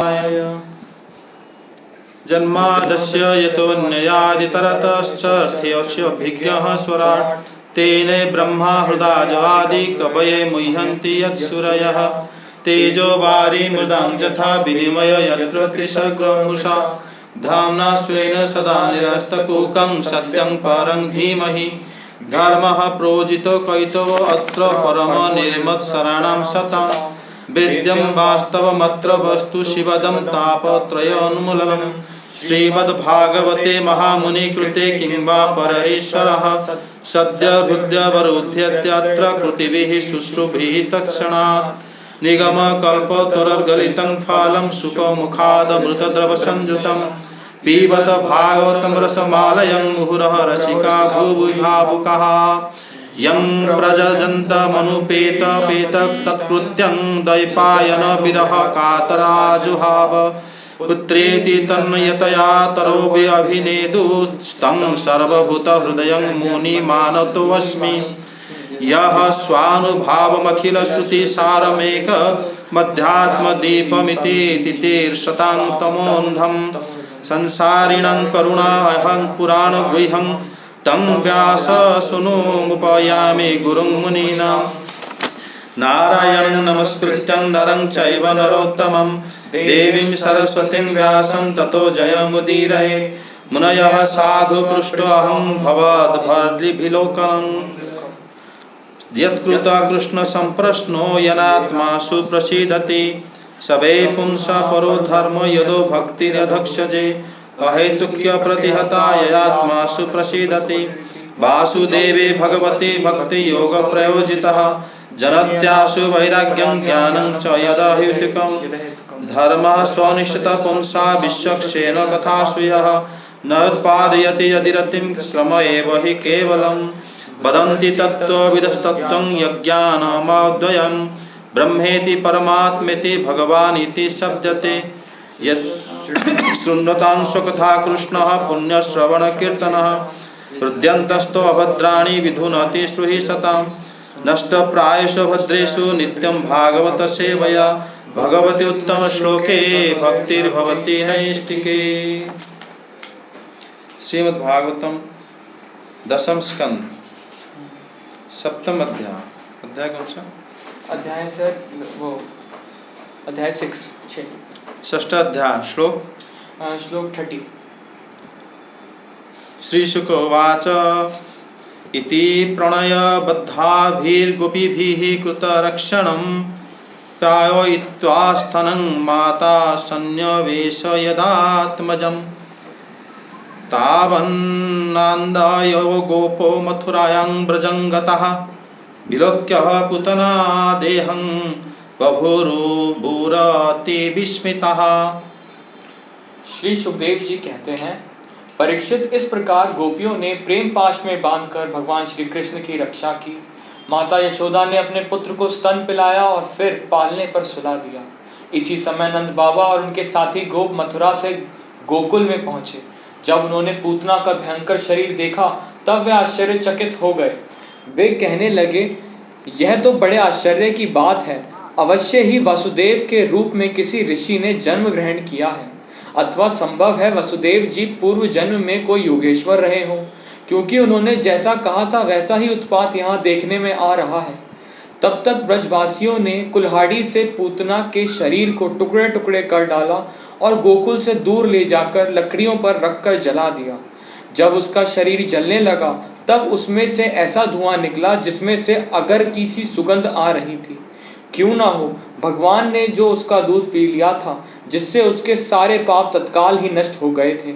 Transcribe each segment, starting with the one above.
गोविन्दाय। जन्मादस्य यतोऽन्ययादितरतश्चार्थ्यस्याभिज्ञः स्वराट् तेने ब्रह्मा हृदाजवादि कवये मुह्यन्ति यत्सूरयः तेजो वारी मृदां यथा विनिमय यत्र त्रिसर्गमुषा धाम्ना स्वेन सदा निरस्तकुहकं सत्यं परं धीमहि धर्मः प्रोजितो कैतवो अत्र परमो निर्मत्सराणां सतां वेद्यं वास्तवमत्र वस्तु शिवदं तापत्रयोन्मूलनम् श्रीमद्भागवते महामुनिकृते किं वा पररीश्वरः सद्य हृद्यवरुध्यत्यत्र कृतिभिः शुश्रूभिः तत्क्षणात् निगमकल्पतरुर्गलितं फालं सुखमुखादमृतद्रवसंयुतं पिबत भागवतं रसमालयं मुहुरः रसिका भूभुभावुकाः यं प्रजजन्तमनुपेतपेतकृत्यं द्वैपायन विरह कातराजुहाव पुत्रेति तन्मयतया तरोऽभिनेदुस्तं सर्वभूतहृदयं मुनिमानतोऽस्मि यः स्वानुभावमखिलश्रुतिसारमेकमध्यात्मदीपमिति तितीर्षतां संसारिणां करुणाहं पुराणगुह्यं तं व्याससूनुमुपयामि गुरुं मुनीनां नारायणं नमस्कृत्यं नरं चैव नरोत्तमं देवीं सरस्वतीं व्यासं ततो जयमुदीरये मुनयः साधु पृष्ठोऽहं भवद्भर्तृभिलोकनम् यत्कृता कृष्ण संप्रश्नो यनात्मा सुप्रसीदति सवे पुंस परो धर्म यदो भक्तिरधक्षजे अहेतुक्य प्रतिहता ययात्मा सुप्रसीदति वासुदेवे भगवते भक्ति योग प्रयोजितः जनत्यासु वैराग्यं ज्ञानं च यदहेतुकं धर्मः स्वनिष्ठितः पुंसा विश्वक्षेण कथासु यः न उत्पादयति यदि रतिं श्रम एव हि केवलम् वदन्ति तत्त्वविदस्तत्त्वं यज्ञानमद्वयं ब्रह्मेति परमात्मेति भगवानिति शब्दते यत् शृण्वतां स्वकथा कृष्णः पुण्यश्रवणकीर्तनः हृद्यन्तस्थो अभद्राणि विधुनति श्रुहि सतां नष्टप्रायेषु भद्रेषु नित्यं भागवत सेवया भगवति उत्तम श्लोके भक्तिर्भवति नैष्टिके। श्रीमद्भागवतम दशम स्कंद सप्तम अध्याय। अध्याय कौन सा? अध्याय सर वो अध्याय 6 षष्ठ अध्याय श्लोक 30। श्रीशुक उवाच इति प्रणयबद्धाभिर्गोपीभिः कृतरक्षणं प्रायोयित्वा स्तनं माता सन्न्यवेशयदात्मजम् तावन्नान्दायो गोपो मथुरायां व्रजं गतः विलोक्य पुतना देहं बभूरुबुरति विस्मितः। श्री सुखदेव जी कहते हैं, परीक्षित इस प्रकार गोपियों ने प्रेम पाश में बांधकर भगवान श्री कृष्ण की रक्षा की। माता यशोदा ने अपने पुत्र को स्तन पिलाया और फिर पालने पर सुला दिया। इसी समय नंद बाबा और उनके साथी गोप मथुरा से गोकुल में पहुंचे। जब उन्होंने पूतना का भयंकर शरीर देखा तब वे आश्चर्यचकित हो गए। वे कहने लगे, यह तो बड़े आश्चर्य की बात है। अवश्य ही वासुदेव के रूप में किसी ऋषि ने जन्म ग्रहण किया है, अथवा संभव है वसुदेव जी पूर्व जन्म में कोई योगेश्वर रहे हों, क्योंकि उन्होंने जैसा कहा था वैसा ही उत्पात यहाँ देखने में आ रहा है। तब तक ब्रजवासियों ने कुल्हाड़ी से पूतना के शरीर को टुकड़े टुकड़े कर डाला और गोकुल से दूर ले जाकर लकड़ियों पर रखकर जला दिया। जब उसका शरीर जलने लगा तब उसमें से ऐसा धुआं निकला जिसमें से अगर की सी सुगंध आ रही थी। क्यों ना हो, भगवान ने जो उसका दूध पी लिया था, जिससे उसके सारे पाप तत्काल ही नष्ट हो गए थे।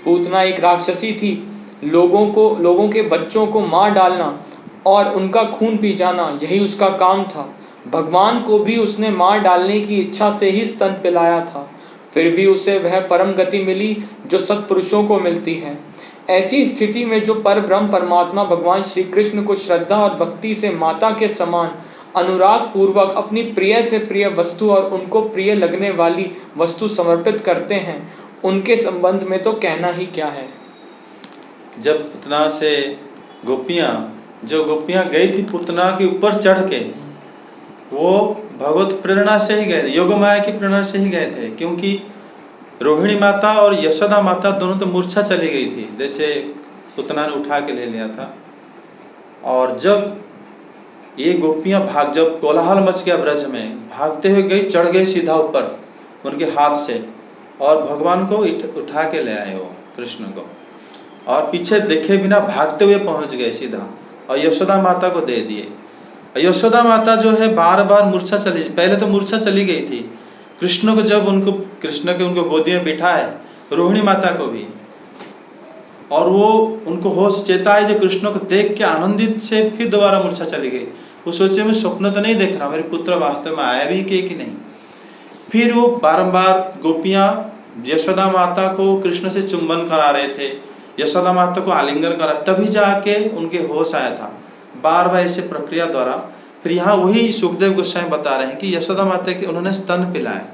पूतना एक राक्षसी थी। लोगों के बच्चों को मार डालना और उनका खून पी जाना, यही उसका काम था। भगवान को भी उसने मार डालने की इच्छा से ही स्तन पिलाया था। फिर भी उसे वह परम गति मिली जो सत्पुरुषों को मिलती है। ऐसी स्थिति में जो परब्रह्म परमात्मा भगवान श्री कृष्ण को श्रद्धा और भक्ति से माता के समान अनुराग पूर्वक अपनी प्रिय से प्रिय वस्तु और उनको प्रिय लगने वाली वस्तु समर्पित करते हैं, उनके संबंध में तो कहना ही क्या है। जब पूतना से गोपियां गई थी पूतना के ऊपर चढ़ के, वो भगवत प्रेरणा से ही गए थे, योग माया की प्रेरणा से ही गए थे, क्योंकि रोहिणी माता और यशोदा माता दोनों तो मूर्छा चली गई थी, जैसे पुतना ने उठा के ले लिया था। और जब ये गोपियां जब कोलाहल मच गया ब्रज में, भागते हुए गई, चढ़ गई सीधा ऊपर उनके हाथ से, और भगवान को उठा के ले आए वो कृष्ण को, और पीछे देखे बिना भागते हुए पहुंच गए सीधा, और यशोदा माता को दे दिए। यशोदा माता जो है बार बार मूर्छा चली, पहले तो मूर्छा चली गई थी कृष्ण को, जब कृष्ण के उनको गोदी में बिठाए, रोहिणी माता को भी, और वो उनको होश चेताए जो कृष्ण को देख के आनंदित से फिर दोबारा मूर्छा चली गई। वो सोचे मैं स्वप्न तो नहीं देख रहा, मेरे पुत्र वास्तव में आया भी कि नहीं। फिर वो बारंबार गोपियां यशोदा माता को कृष्ण से चुंबन करा रहे थे, यशोदा माता को आलिंगन करा, तभी जाके उनके होश आया था। बार बार ऐसे प्रक्रिया द्वारा। फिर यहाँ वही सुखदेव गोस्वामी बता रहे हैं कि यशोदा माता के उन्होंने स्तन पिलाए,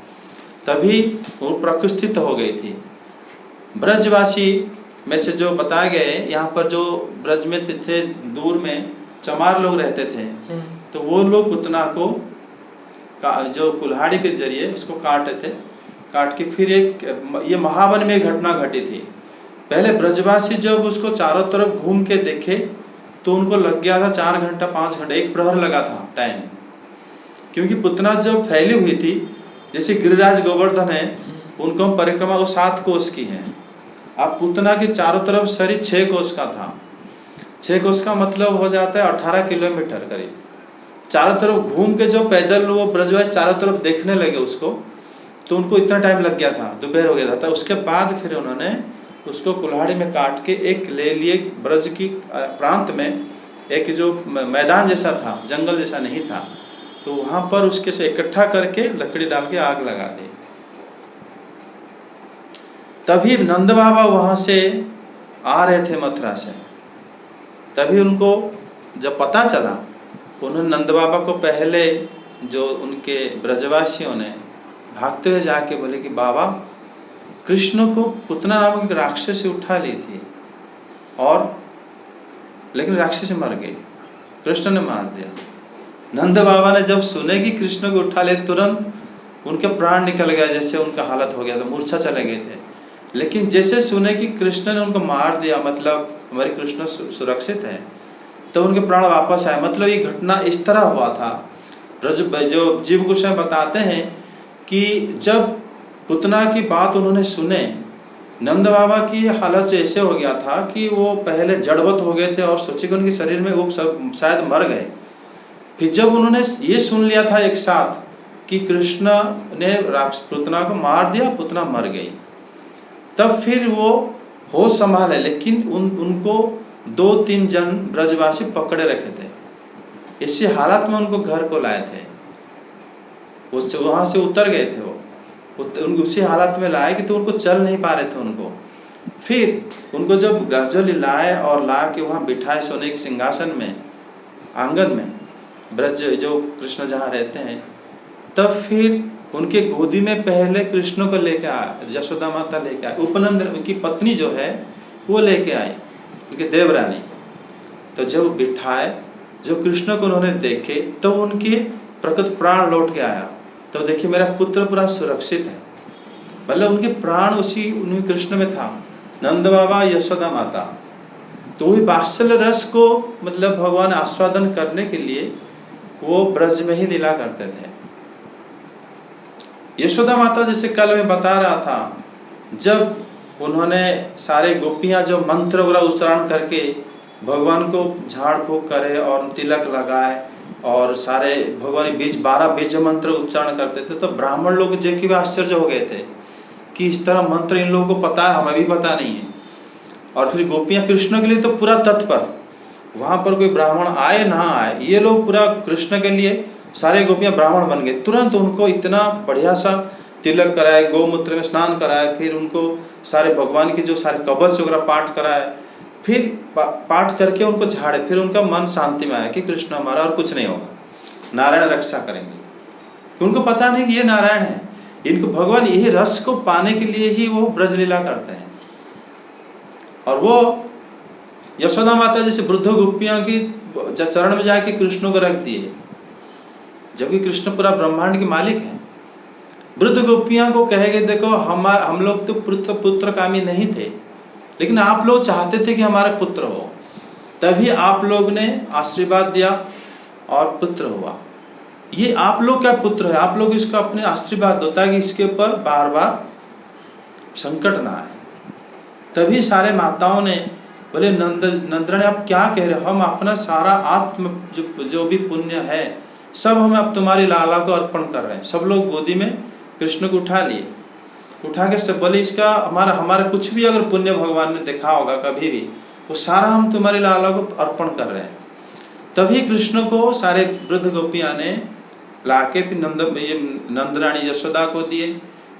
तभी वो प्रकृष्टित हो गई थी। ब्रजवासी में से जो बताए गए, यहाँ पर जो ब्रज में थे, दूर में चमार लोग रहते थे, तो वो लोग पुतना को जो कुल्हाड़ी के जरिए उसको काटे थे, काट के फिर ये महावन में घटना घटी थी। पहले ब्रजवासी जब उसको चारों तरफ घूम के देखे तो उनको लग गया था 4 घंटा 5 घंटा, 1 प्रहर लगा था टाइम, क्योंकि पुतना जब फैली हुई थी, जैसे गिरिराज गोवर्धन है, उनको परिक्रमा वो 7 कोस की है। अब पुतना के चारों तरफ शरीर 6 कोस का था। 6 कोस का मतलब हो जाता है 18 किलोमीटर करीब। चारों तरफ घूम के जो पैदल वो ब्रजवासी चारों तरफ देखने लगे उसको, तो उनको इतना टाइम लग गया था, दोपहर हो गया था। उसके बाद फिर उन्होंने उसको कुल्हाड़ी में काट के एक ले लिए, ब्रज की प्रांत में एक जो मैदान जैसा था, जंगल जैसा नहीं था, तो वहां पर उसके से इकट्ठा करके लकड़ी डाल के आग लगा दी। तभी नंद बाबा वहां से आ रहे थे मथुरा से, तभी उनको जब पता चला, उन्होंने नंद बाबा को पहले जो उनके ब्रजवासियों ने भागते हुए जाके बोले कि बाबा, कृष्ण को पुतना नामक एक राक्षस से उठा ली थी, और लेकिन राक्षस मर गई, कृष्ण ने मार दिया। नंद बाबा ने जब सुने कि कृष्ण को उठा ले, तुरंत उनके प्राण निकल गया, जैसे उनका हालत हो गया था, मूर्छा चले गए थे। लेकिन जैसे सुने कि कृष्ण ने उनको मार दिया, मतलब हमारे कृष्ण सुरक्षित है, तो उनके प्राण वापस आए। मतलब ये घटना इस तरह हुआ था। जो जीव गोस्वामी बताते हैं कि जब पुतना की बात उन्होंने सुने, नंद बाबा की हालत ऐसे हो गया था कि वो पहले जड़वत हो गए थे और सोचे कि उनके शरीर में वो सब शायद मर गए। फिर जब उन्होंने ये सुन लिया था एक साथ कि कृष्ण ने पुतना को मार दिया, पुतना मर गई, तब फिर वो होश संभाले। लेकिन उनको 2-3 जन ब्रजवासी पकड़े रखे थे, इसी हालत में उनको घर को लाए थे, उससे वहां से उतर गए थे वो, उसी हालत में लाए कि तो उनको चल नहीं पा रहे थे उनको। फिर उनको जब ग्रेजुअली लाए और ला के वहां बिठाए सोने के सिंहासन में, आंगन में, ब्रज जो कृष्ण जहाँ रहते हैं, तब फिर उनके गोदी में पहले कृष्ण को लेके आया, यशोदा माता लेके आई, उपनंद उनकी पत्नी जो है वो लेके आई, उनकी देवरानी। तो जब बिठाए, जब कृष्ण को उन्होंने देखे, तो उनके प्रकट प्राण लौट के आया। तो देखिए मेरा पुत्र पूरा सुरक्षित है, मतलब उनके प्राण उन्हीं कृष्ण में था, नंद बाबा यशोदा माता। तो वही वात्सल्य रस को मतलब भगवान आस्वादन करने के लिए वो ब्रज में ही लीला करते थे। यशोदा माता जैसे कल मैं बता रहा था, जब उन्होंने सारे गोपियां जो मंत्र वगैरह उच्चारण करके भगवान को झाड़ फूक करे और तिलक लगाए और सारे भगवान 12 बीज मंत्र उच्चारण करते थे, तो ब्राह्मण लोग देख के आश्चर्य हो गए थे कि इस तरह मंत्र इन लोगों को पता है, हमें भी पता नहीं है। और फिर गोपियां कृष्ण के लिए तो पूरा तत्पर, वहां पर कोई ब्राह्मण आए ना आए, ये लोग पूरा कृष्ण के लिए सारे गोपियां ब्राह्मण बन गए। तुरंत उनको इतना बढ़िया सा तिलक कराए, गौमूत्र में स्नान कराए, फिर उनको सारे भगवान की जो सारे कवच वगैरह पाठ कराए, फिर पाठ करके उनको झाड़े, फिर उनका मन शांति में आया कि कृष्ण हमारा और कुछ नहीं होगा, नारायण रक्षा करेंगे। उनको पता नहीं कि ये नारायण है, इनको भगवान यही रस को पाने के लिए ही वो ब्रज लीला करते हैं। और वो यशोदा माता जैसे वृद्ध गोपियां की चरण में जाके कृष्ण को रख दिए, जबकि कृष्ण पूरा ब्रह्मांड के मालिक हैं। वृद्ध गोपियां को कहेंगे देखो हम लोग तो पुत्र कामी नहीं थे, लेकिन आप लोग चाहते थे कि हमारे पुत्र हो, तभी आप लोग ने आशीर्वाद दिया और पुत्र हुआ। ये आप लोग क्या पुत्र है, आप लोग इसको अपने आशीर्वाद होता है कि इसके ऊपर बार बार संकट ना आए। तभी सारे माताओं ने बोले नंदरानी आप क्या कह रहे हो, हम अपना सारा आत्म जो भी पुण्य है सब हम अब तुम्हारी लाला को अर्पण कर रहे हैं। सब लोग गोदी में कृष्ण को उठा लिए, उठा के सब बोले इसका हमारा कुछ भी अगर पुण्य भगवान ने देखा होगा कभी भी, वो सारा हम तुम्हारी लाला को अर्पण कर रहे हैं। तभी कृष्ण को सारे वृद्ध गोपियां ने लाके फिर नंदरानी यशोदा को दिए।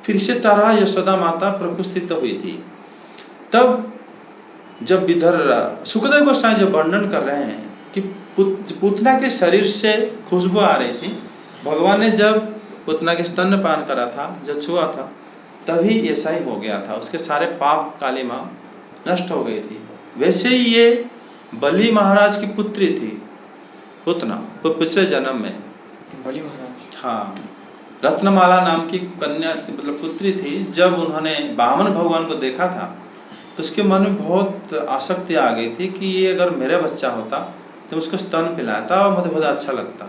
फिर इसी तरह यशोदा माता प्रपुस्थित हुई थी। तब जब इधर सुखदेव गोस्वामी जो वर्णन कर रहे हैं कि पूतना के शरीर से खुशबू आ रही थी, भगवान ने जब पूतना के स्तनपान करा था, जब छुआ था, तभी ऐसा ही हो गया था, उसके सारे पाप काली माँ नष्ट हो गई थी। वैसे ही ये बलि महाराज की पुत्री थी पूतना, तो पिछले जन्म में बलि महाराज, हाँ, रत्नमाला नाम की कन्या मतलब पुत्री थी। जब उन्होंने वामन भगवान को देखा था तो उसके मन में बहुत आसक्ति आ गई थी कि ये अगर मेरा बच्चा होता तो उसको स्तन पिलाता और मुझे बहुत अच्छा लगता।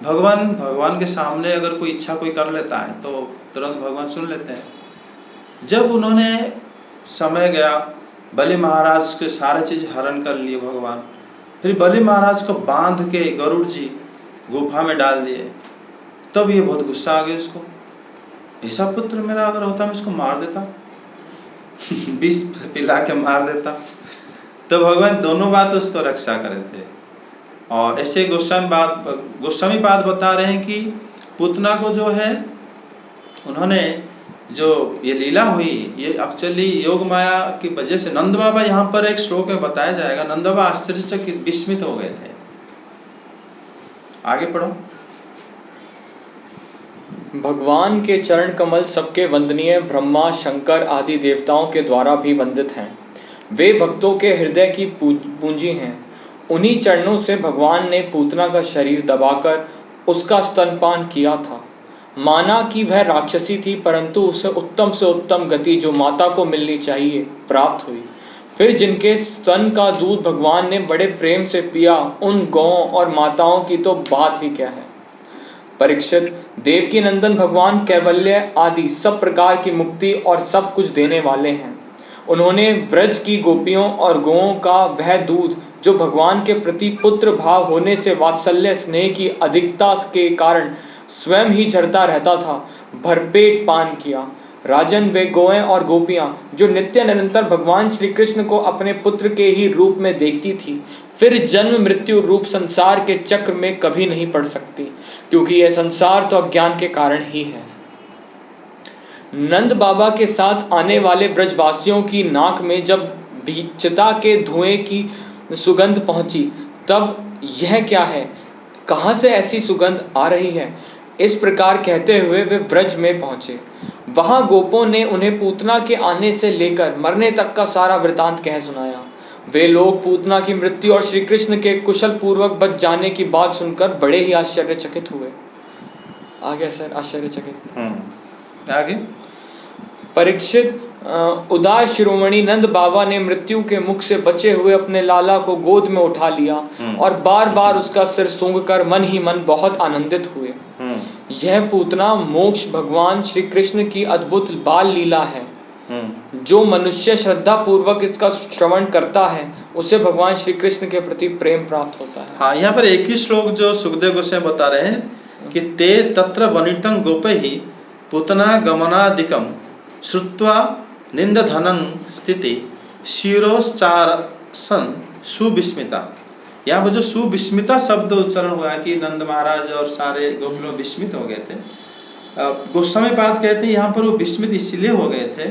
भगवान के सामने अगर कोई इच्छा कोई कर लेता है तो तुरंत भगवान सुन लेते हैं। जब उन्होंने समय गया, बलि महाराज के सारे चीज हरण कर लिए भगवान, फिर बलि महाराज को बांध के गरुड़ जी गुफा में डाल दिए। तब ये बहुत गुस्सा आ गया उसको, ऐसा पुत्र मेरा अगर होता मैं इसको मार देता विष पिला के मार देता। तो भगवान दोनों बात उसको रक्षा करे थे। और ऐसे गोस्वामी पाद बता रहे हैं कि पूतना को जो है उन्होंने जो ये लीला हुई, ये एक्चुअली योग माया की वजह से नंद बाबा यहाँ पर एक श्लोक में बताया जाएगा, नंद बाबा आश्चर्यचकित विस्मित हो गए थे। आगे पढ़ो। भगवान के चरण कमल सबके वंदनीय ब्रह्मा शंकर आदि देवताओं के द्वारा भी वंदित हैं। वे भक्तों के हृदय की पूंजी हैं। उन्हीं चरणों से भगवान ने पूतना का शरीर दबाकर उसका स्तनपान किया था। माना कि वह राक्षसी थी, परंतु उसे उत्तम से उत्तम गति जो माता को मिलनी चाहिए प्राप्त हुई। फिर जिनके स्तन का दूध भगवान ने बड़े प्रेम से पिया, उन गौओं और माताओं की तो बात ही क्या है। परीक्षित, देवकी नंदन भगवान कैवल्य आदि सब प्रकार की मुक्ति और सब कुछ देने वाले हैं। उन्होंने व्रज की गोपियों और गौओं का वह दूध जो भगवान के प्रति पुत्र भाव होने से वात्सल्य स्नेह की अधिकता के कारण स्वयं ही झरता रहता था, भरपेट पान किया। राजन, वे गौएं और गोपियां जो नित्य निरंतर भगवान श्री कृष्ण को अपने पुत्र के ही रूप में देखती थी, फिर जन्म मृत्यु रूप संसार के चक्र में कभी नहीं पड़ सकती, क्योंकि यह संसार तो अज्ञान के कारण ही है। नंद बाबा के साथ आने वाले ब्रजवासियों की नाक में जब चिता के धुएं की सुगंध पहुंची, तब यह क्या है, कहां से ऐसी सुगंध आ रही है, इस प्रकार कहते हुए वे ब्रज में पहुंचे। वहां गोपों ने उन्हें पूतना के आने से लेकर मरने तक का सारा वृतांत कह सुनाया। वे लोग पूतना की मृत्यु और श्री कृष्ण के कुशल पूर्वक बच जाने की बात सुनकर बड़े ही आश्चर्यचकित हुए। आगे सर, आश्चर्यचकित आगे। परीक्षित, उदार शिरोमणि नंद बाबा ने मृत्यु के मुख से बचे हुए अपने लाला को गोद में उठा लिया और बार बार उसका सिर सूंघकर मन ही मन बहुत आनंदित हुए। यह पूतना मोक्ष भगवान श्री कृष्ण की अद्भुत बाल लीला है। जो मनुष्य श्रद्धा पूर्वक इसका श्रवण करता है, उसे भगवान श्री कृष्ण के प्रति प्रेम प्राप्त होता है। हाँ, यहाँ पर एक ही श्लोक जो सुखदेव गोस्वामी बता रहे हैं कि ते तत्र वनितं गोपैहि पूतना गमनादिकं श्रुत्वा निंदधनं स्थिति शिरोश्चारसन सुविस्मिता। यहाँ पर जो सुविस्मिता शब्द उच्चारण हुआ है कि नंद महाराज और सारे गोप लोग विस्मित हो गए थे। गोस्वामी पाद कहते हैं यहाँ पर वो विस्मित इसलिए हो गए थे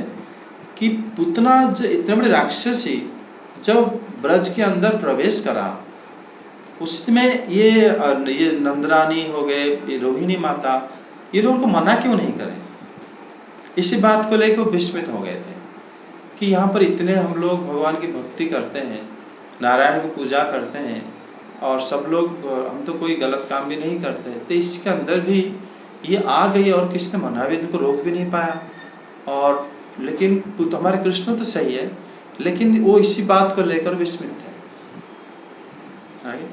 कि पूतना इतने बड़े राक्षसी जब ब्रज के अंदर प्रवेश करा, उसमें ये नंदरानी हो गए, ये रोहिणी माता, ये लोगों को मना क्यों नहीं करें। इसी बात को लेकर वो विस्मित हो गए थे कि यहाँ पर इतने हम लोग भगवान की भक्ति करते हैं, नारायण को पूजा करते हैं, और सब लोग हम तो कोई गलत काम भी नहीं करते, तो इसके अंदर भी ये आ गई और किसने मना भी, इनको रोक भी नहीं पाया। और लेकिन तो हमारे कृष्ण तो सही है, लेकिन वो इसी बात को लेकर विस्मित है। आगे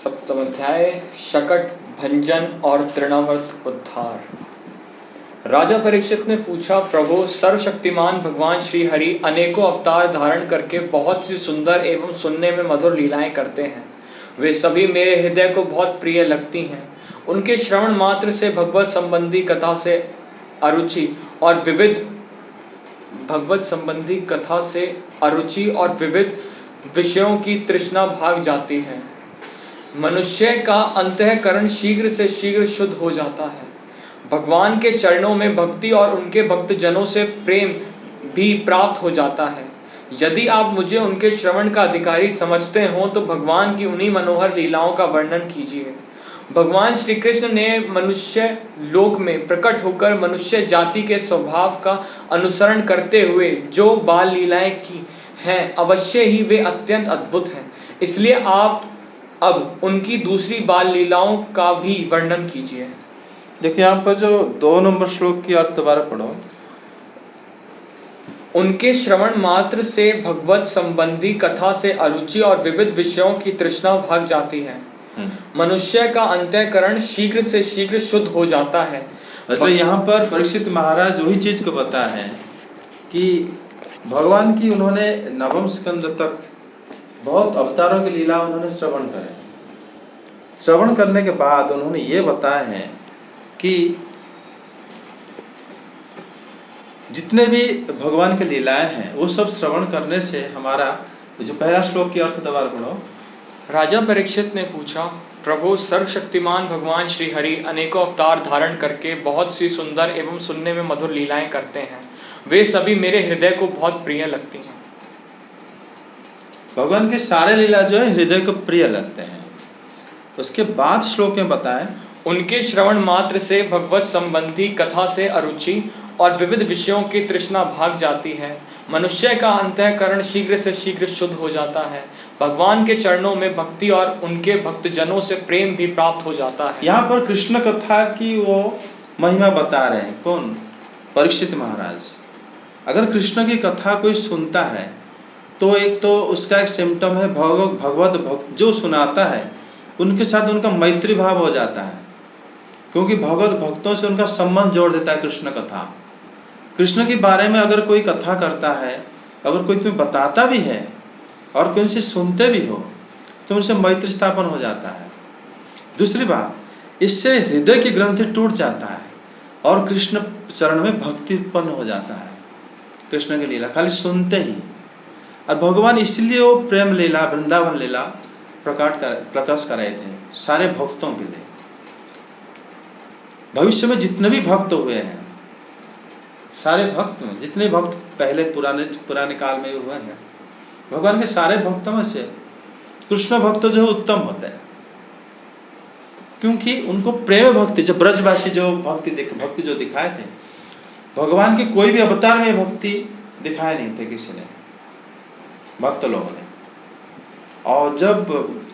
सप्तम अध्याय शकट भंजन और तृणावर्त उद्धार। राजा परीक्षित ने पूछा, प्रभु, सर्वशक्तिमान भगवान श्री हरि अनेकों अवतार धारण करके बहुत सी सुंदर एवं सुनने में मधुर लीलाएं करते हैं। वे सभी मेरे हृदय को बहुत प्रिय लगती हैं। उनके श्रवण मात्र से भगवत संबंधी कथा से अरुचि और विविध विषयों की तृष्णा भाग जाती है। मनुष्य का अंतःकरण शीघ्र से शीघ्र शुद्ध हो जाता है। भगवान के चरणों में भक्ति और उनके भक्तजनों से प्रेम भी प्राप्त हो जाता है। यदि आप मुझे उनके श्रवण का अधिकारी समझते हो तो भगवान की उन्हीं मनोहर लीलाओं का वर्णन कीजिए। भगवान श्री कृष्ण ने मनुष्य लोक में प्रकट होकर मनुष्य जाति के स्वभाव का अनुसरण करते हुए जो बाल लीलाएं की हैं, अवश्य ही वे अत्यंत अद्भुत हैं। इसलिए आप अब उनकी दूसरी बाल लीलाओं का भी वर्णन कीजिए। देखिए यहाँ पर जो 2 नंबर श्लोक की अर्थ दोबारा पढ़ो। उनके श्रवण मात्र से भगवत संबंधी कथा से अरुचि और विविध विषयों की तृष्णा भाग जाती है। मनुष्य का अंतःकरण शीघ्र से शीघ्र शुद्ध हो जाता है। मतलब यहाँ पर परीक्षित महाराज वही चीज को बताया है कि भगवान की उन्होंने नवम स्कंद तक बहुत अवतारों की लीला उन्होंने श्रवण करे। श्रवण करने के बाद उन्होंने ये बताया है कि जितने भी भगवान की लीलाएं हैं वो सब श्रवण करने से हमारा, जो पहला श्लोक की अर्थ दोबारा पढ़ो। राजा परीक्षित ने पूछा, प्रभु, सर्वशक्तिमान भगवान श्री हरि अनेकों अवतार धारण करके बहुत सी सुंदर एवं सुनने में मधुर लीलाएं करते हैं। वे सभी मेरे हृदय को बहुत प्रिय लगती हैं। भगवान के सारे लीला जो है हृदय को प्रिय लगते हैं। उसके बाद श्लोक में बताएं, उनके श्रवण मात्र से भगवत संबंधी कथा से अरुचि और विविध विषयों की तृष्णा भाग जाती है। मनुष्य का अंतःकरण शीघ्र से शीघ्र शुद्ध हो जाता है। भगवान के चरणों में भक्ति और उनके भक्तजनों से प्रेम भी प्राप्त हो जाता है। यहाँ पर कृष्ण कथा की वो महिमा बता रहे हैं। कौन? परीक्षित महाराज। अगर कृष्ण की कथा कोई सुनता है तो एक तो उसका एक सिम्टम है भगवत भक्त जो सुनाता है उनके साथ उनका मैत्री भाव हो जाता है, क्योंकि भगवत भक्तों से उनका संबंध जोड़ देता है कृष्ण कथा। कृष्ण के बारे में अगर कोई कथा करता है, अगर कोई तुम्हें बताता भी है और कोई उनसे सुनते भी हो तो उनसे मैत्री स्थापन हो जाता है। दूसरी बात, इससे हृदय की ग्रंथि टूट जाता है और कृष्ण चरण में भक्ति उत्पन्न हो जाता है। कृष्ण की लीला खाली सुनते ही, और भगवान इसलिए वो प्रेम लीला, वृंदावन लीला प्रकाश कराए थे सारे भक्तों के लिए। भविष्य में जितने भी भक्त हुए हैं, सारे भक्त में जितने भक्त पहले पुराने काल में हुए हैं, भगवान के सारे भक्तों में से कृष्ण भक्त जो उत्तम होता है, क्योंकि उनको प्रेम भक्ति, जो ब्रजवासी जो भक्ति जो दिखाए थे, भगवान के कोई भी अवतार में भक्ति दिखाए नहीं थे किसी ने, भक्त लोगों ने। और जब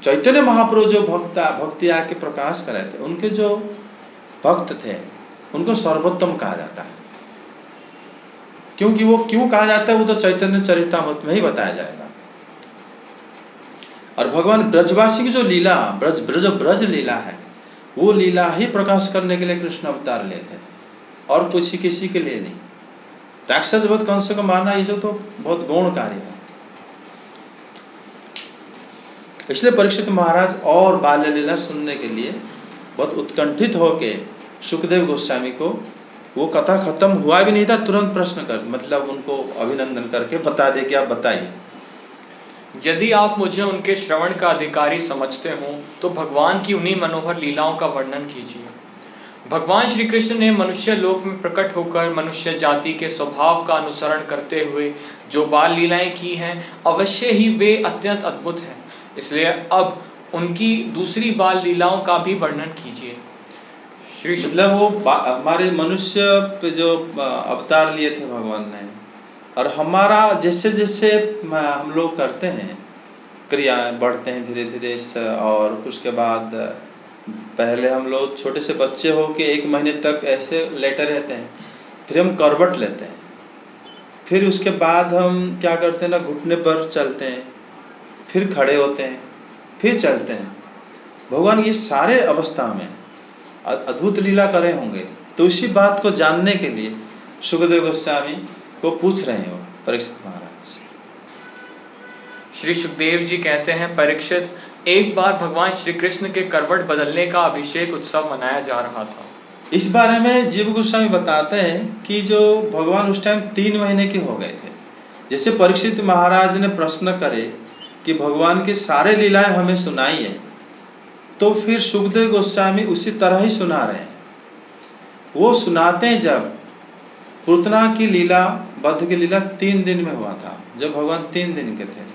चैतन्य महाप्रभु जो भक्ति आके प्रकाश कराए थे, उनके जो भक्त थे उनको सर्वोत्तम कहा जाता है। क्योंकि वो क्यों कहा जाता है वो तो चैतन्य चरितामृत में ही बताया जाएगा। और भगवान ब्रजवासी की जो लीला, ब्रज लीला है, वो लीला ही प्रकाश करने के लिए कृष्ण अवतार लेते हैं और किसी के लिए नहीं। राक्षस वध कंस को मारना ये तो बहुत गौण कार्य है। इसलिए परीक्षित महाराज और बाल्य लीला सुनने के लिए बहुत उत्कंठित होके सुखदेव गोस्वामी को, वो कथा खत्म हुआ भी नहीं था, तुरंत प्रश्न कर, मतलब उनको अभिनंदन करके बता दे कि आप बताइए। यदि आप मुझे उनके श्रवण का अधिकारी समझते हो तो भगवान की उन्हीं मनोहर लीलाओं का वर्णन कीजिए। भगवान श्री कृष्ण ने मनुष्य लोक में प्रकट होकर मनुष्य जाति के स्वभाव का अनुसरण करते हुए जो बाल लीलाएं की हैं, अवश्य ही वे अत्यंत अद्भुत हैं। इसलिए अब उनकी दूसरी बाल लीलाओं का भी वर्णन कीजिए। मतलब वो हमारे मनुष्य पे जो अवतार लिए थे भगवान ने, और हमारा जैसे जैसे हम लोग करते हैं क्रियाएं, बढ़ते हैं धीरे धीरे, और उसके बाद पहले हम लोग छोटे से बच्चे हो के 1 महीने तक ऐसे लेटे रहते हैं, फिर हम करवट लेते हैं, फिर उसके बाद हम क्या करते हैं ना, घुटने पर चलते हैं, फिर खड़े होते हैं, फिर चलते हैं। भगवान ये सारे अवस्था में अद्भुत लीला करे होंगे। तो इसी बात को जानने के लिए सुखदेव गोस्वामी को पूछ रहे हो परीक्षित महाराज। श्री सुखदेव जी कहते हैं, परीक्षित, एक बार भगवान श्री कृष्ण के करवट बदलने का अभिषेक उत्सव मनाया जा रहा था। इस बारे में जीव गोस्वामी बताते हैं कि जो भगवान उस टाइम 3 महीने के हो गए थे। जैसे परीक्षित महाराज ने प्रश्न करे कि भगवान की सारे लीलाएं हमें सुनाई है, तो फिर सुखदेव गोस्वामी उसी तरह ही सुना रहे हैं। वो सुनाते हैं जब पूतना की लीला, बद्ध की लीला 3 दिन में हुआ था, जब भगवान 3 दिन के थे।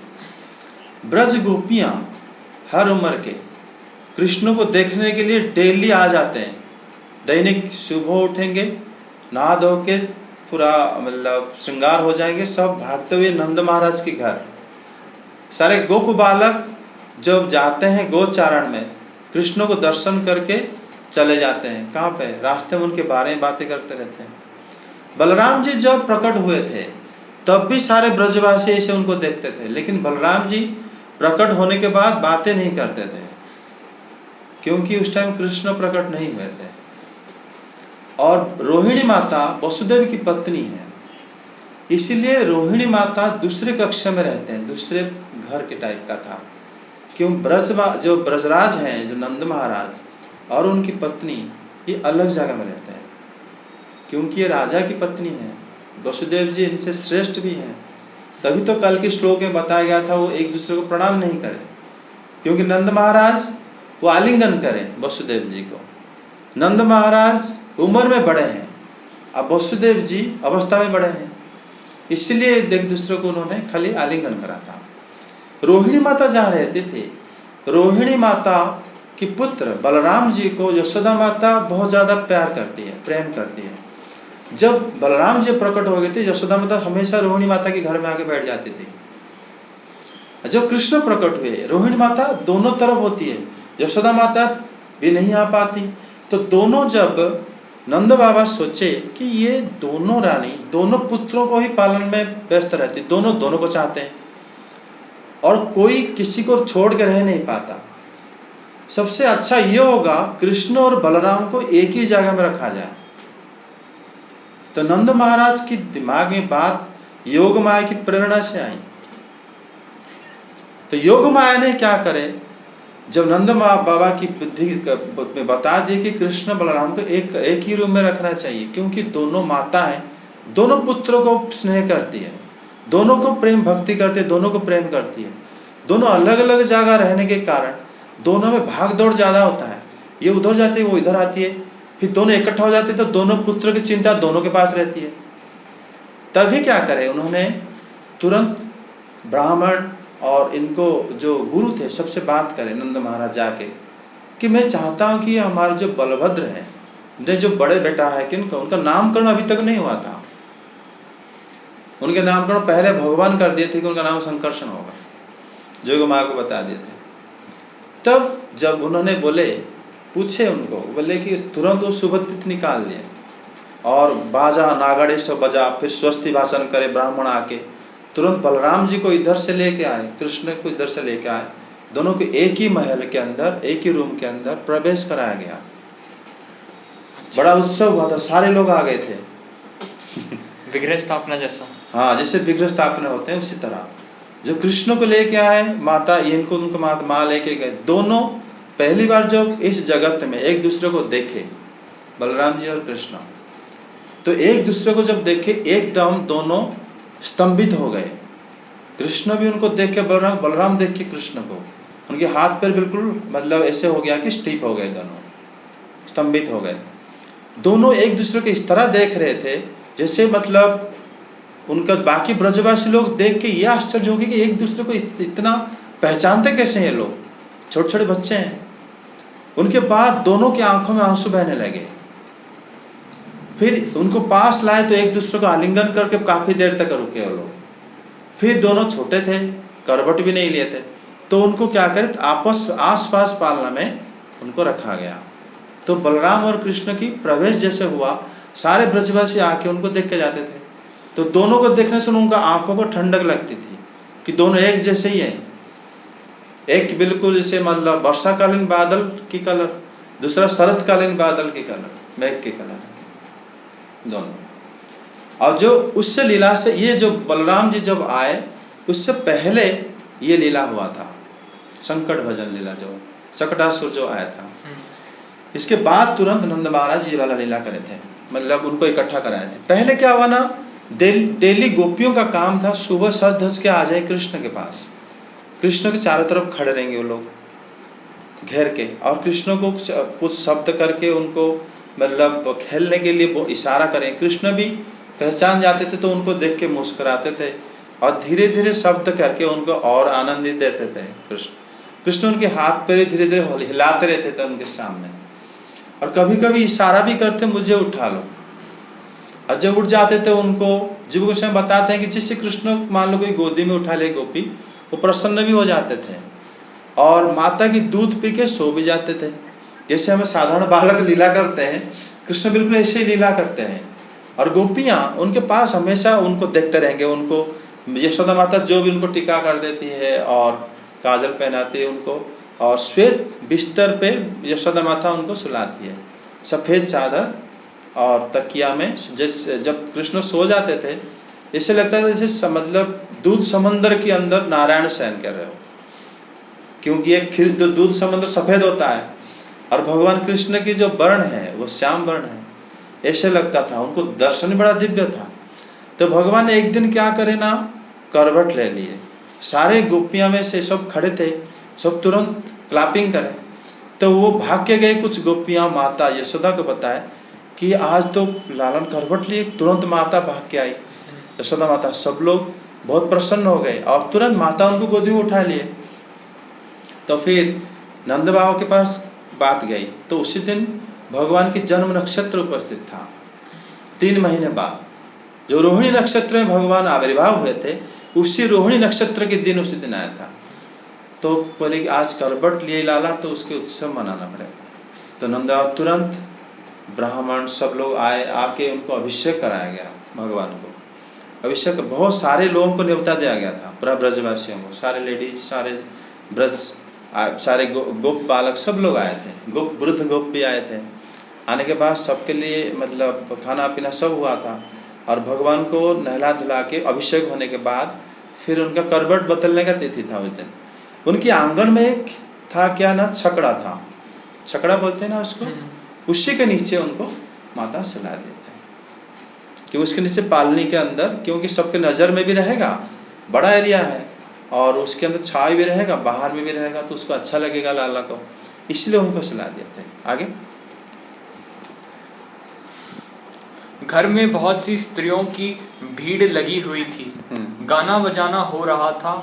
ब्रज गोपियां हर उम्र के कृष्ण को देखने के लिए डेली आ जाते हैं। दैनिक सुबह उठेंगे, नहा धो के पूरा मतलब श्रृंगार हो जाएंगे, सब भागते हुए नंद महाराज के घर। सारे गोप बालक जब जाते हैं गोचारण में, कृष्ण को दर्शन करके चले जाते हैं। कहाँ पे? रास्ते में उनके बारे में बातें करते रहते हैं। बलराम जी जब प्रकट हुए थे तब भी सारे ब्रजवासी ऐसे उनको देखते थे, लेकिन बलराम जी प्रकट होने के बाद बातें नहीं करते थे, क्योंकि उस टाइम कृष्ण प्रकट नहीं हुए थे। और रोहिणी माता वसुदेव की पत्नी है, इसीलिए रोहिणी माता दूसरे कक्षा में रहते हैं, दूसरे घर के टाइप का था। क्यों? जो ब्रजराज हैं, जो नंद महाराज और उनकी पत्नी, ये अलग जगह में रहते हैं, क्योंकि ये राजा की पत्नी है। वसुदेव जी इनसे श्रेष्ठ भी हैं, तभी तो कल के श्लोक में बताया गया था वो एक दूसरे को प्रणाम नहीं करें, क्योंकि नंद महाराज वो आलिंगन करें वसुदेव जी को। नंद महाराज उम्र में बड़े हैं, अब वसुदेव जी अवस्था में बड़े हैं, इसलिए एक दूसरे को उन्होंने खाली आलिंगन करा था। रोहिणी माता जहाँ रहते थे, रोहिणी माता की पुत्र बलराम जी को यशोदा माता बहुत ज्यादा प्यार करती है, प्रेम करती है। जब बलराम जी प्रकट हो गए थे, यशोदा माता हमेशा रोहिणी माता के घर में आके बैठ जाती थी। जब कृष्ण प्रकट हुए, रोहिणी माता दोनों तरफ होती है, यशोदा माता भी नहीं आ पाती, तो दोनों जब नंद बाबा सोचे कि ये दोनों रानी दोनों पुत्रों को ही पालन में व्यस्त रहती, दोनों दोनों को चाहते हैं और कोई किसी को छोड़ के रह नहीं पाता, सबसे अच्छा ये होगा कृष्ण और बलराम को एक ही जगह में रखा जाए। तो नंद महाराज की दिमाग में बात योग माया की प्रेरणा से आई। तो योग माया ने क्या करे, जब नंद बाबा की बुद्धि में बता दी कि कृष्ण बलराम को एक ही रूम में रखना चाहिए, क्योंकि दोनों माता हैं, दोनों पुत्रों को स्नेह करती है, दोनों को प्रेम भक्ति करती है, दोनों को प्रेम करती है। दोनों अलग अलग जगह रहने के कारण दोनों में भाग दौड़ ज्यादा होता है, ये उधर जाती है वो इधर आती है, फिर दोनों इकट्ठा हो जाते हैं तो दोनों पुत्र की चिंता दोनों के पास रहती है। तभी क्या करे, उन्होंने तुरंत ब्राह्मण और इनको जो गुरु थे सबसे बात करें नंद महाराज जाके कि मैं चाहता हूं कि हमारे जो बलभद्र हैं, मेरे जो बड़े बेटा है, कि उनका नामकरण अभी तक नहीं हुआ था। उनके नामकरण पहले भगवान कर दिए थे कि उनका नाम संकर्षण होगा, जोग माया को बता दिए थे। तब जब उन्होंने पूछे उनको, बोले कि तुरंत वो शुभ तिथि निकाल लिए और बाजा नागड़े सब बजा, फिर स्वस्ति भाषण करे ब्राह्मण आके, तुरंत बलराम जी को इधर से लेके आए, कृष्ण को इधर से लेके आए, दोनों को एक ही महल के अंदर, एक ही रूम के अंदर प्रवेश कराया गया। बड़ा उत्सव हुआ था, सारे लोग आ गए थे। विग्रह स्थापना जैसा? हाँ, जैसे विग्रह स्थापना होते हैं उसी तरह। जो कृष्ण को लेके आए माता, इनको उनको माँ लेके गए, दोनों पहली बार जब इस जगत में एक दूसरे को देखे, बलराम जी और कृष्ण, तो एक दूसरे को जब देखे एकदम दोनों स्तंभित हो गए। कृष्ण भी उनको देख के बलराम देख के कृष्ण को, उनके हाथ पैर बिल्कुल मतलब ऐसे हो गया कि स्टीप हो गए, दोनों स्तंभित हो गए। दोनों एक दूसरे को इस तरह देख रहे थे जैसे मतलब उनका बाकी ब्रजवासी लोग देख के ये आश्चर्य हो गया कि एक दूसरे को इतना पहचानते कैसे हैं लोग, छोटे छोटे बच्चे हैं। उनके बाद दोनों की आंखों में आंसू बहने लगे, फिर उनको पास लाए तो एक दूसरे को आलिंगन करके काफी देर तक रुके वो लोग। फिर दोनों छोटे थे, करवट भी नहीं लिए थे, तो उनको क्या करे, आपस आस-पास पालना में उनको रखा गया। तो बलराम और कृष्ण की प्रवेश जैसे हुआ, सारे ब्रजवासी आके उनको देख के जाते थे। तो दोनों को देखने से उनका आंखों को ठंडक लगती थी कि दोनों एक जैसे ही हैं। एक बिल्कुल जैसे मतलब वर्षाकालीन बादल की कलर, दूसरा शरतकालीन बादल की कलर, मेघ की कलर दोनों। और जो उससे लीला से ये जो बलराम जी जब आए, उससे पहले ये लीला हुआ था, संकट भजन लीला, जो शकटासुर जो आया था। इसके बाद तुरंत नंद महाराज ये वाला लीला करे थे, मतलब उनको इकट्ठा कराए थे। पहले क्या हुआ ना, डेली गोपियों का काम था सुबह सज धज के आ जाए कृष्ण के पास, कृष्ण के चारों तरफ खड़े रहेंगे वो लोग घेर के, और कृष्ण को कुछ शब्द करके उनको मतलब खेलने के लिए वो इशारा करें। कृष्ण भी पहचान जाते थे तो उनको देख के मुस्कुराते थे और धीरे धीरे शब्द करके उनको और आनंदित देते थे। कृष्ण उनके हाथ पैर धीरे धीरे हिलाते रहते थे उनके सामने, और कभी कभी इशारा भी करते मुझे उठा लो, और जब उठ जाते थे उनको जीव गोस्वामी बताते हैं कि जिससे कृष्ण मान लो कोई गोदी में उठा ले गोपी, वो प्रसन्न भी हो जाते थे और माता की दूध पी के सो भी जाते थे। जैसे हमें साधारण बालक लीला करते हैं, कृष्ण बिल्कुल ऐसे ही लीला करते हैं। और गोपियां उनके पास हमेशा उनको देखते रहेंगे। उनको यशोदा माता जो भी उनको टीका कर देती है और काजल पहनाती है उनको, और श्वेत बिस्तर पे यशोदा माता उनको सुलाती है, सफेद चादर और तकिया में। जैसे जब कृष्ण सो जाते थे ऐसे लगता था जैसे मतलब दूध समंदर के अंदर नारायण शयन कर रहे हो, क्योंकि एक खिल दूध समंदर सफेद होता है और भगवान कृष्ण की जो वर्ण है वो श्याम वर्ण है, ऐसे लगता था। उनको दर्शन बड़ा दिव्य था। तो भगवान ने एक दिन क्या करे ना, करवट ले लिए। सारे गोपियां में से सब खड़े थे, सब तुरंत क्लैपिंग करें। तो वो भाग के गए, कुछ गोपियां माता यशोदा को बताए कि आज तो लालन करवट लिए। तुरंत माता भाग के आई, यशोदा माता, सब लोग बहुत प्रसन्न हो गए और तुरंत माता उनको गोदी में उठा लिए। तो फिर नंद बाबा के पास बात गई, तो उसी दिन भगवान की जन्म नक्षत्र उपस्थित था। 3 महीने बाद जो रोहिणी नक्षत्र में भगवान आविर्भाव हुए थे, उसी रोहिणी नक्षत्र के दिन उसी दिन आया था। तो बोले कि आज करवट लिए लाला, तो उसके उत्सव मनाना पड़ेगा। तो नंद बाबा तुरंत ब्राह्मण सब लोग आए, आके उनको अभिषेक कराया गया। भगवान को अभिषेक बहुत सारे लोगों को न्योता दिया गया था, पूरा ब्रजवासियों को, सारे लेडीज, सारे ब्रज, सारे गोप बालक सब लोग आए थे, गोप वृद्ध गोप भी आए थे। आने के बाद सबके लिए मतलब खाना पीना सब हुआ था, और भगवान को नहला धुला के अभिषेक होने के बाद फिर उनका करवट बदलने का तिथि था उस दिन। उनके आंगन में एक था क्या ना, छकड़ा था, छकड़ा बोलते हैं ना उसको, उसी के नीचे उनको माता सुला देते हैं कि उसके नीचे पालनी के अंदर, क्योंकि सबके नज़र में भी रहेगा, बड़ा एरिया है और उसके अंदर छाई भी रहेगा, बाहर में भी रहेगा, तो उसको अच्छा लगेगा लाला को, इसलिए उनको सुला देते हैं। आगे घर में बहुत सी स्त्रियों की भीड़ लगी हुई थी, गाना बजाना हो रहा था।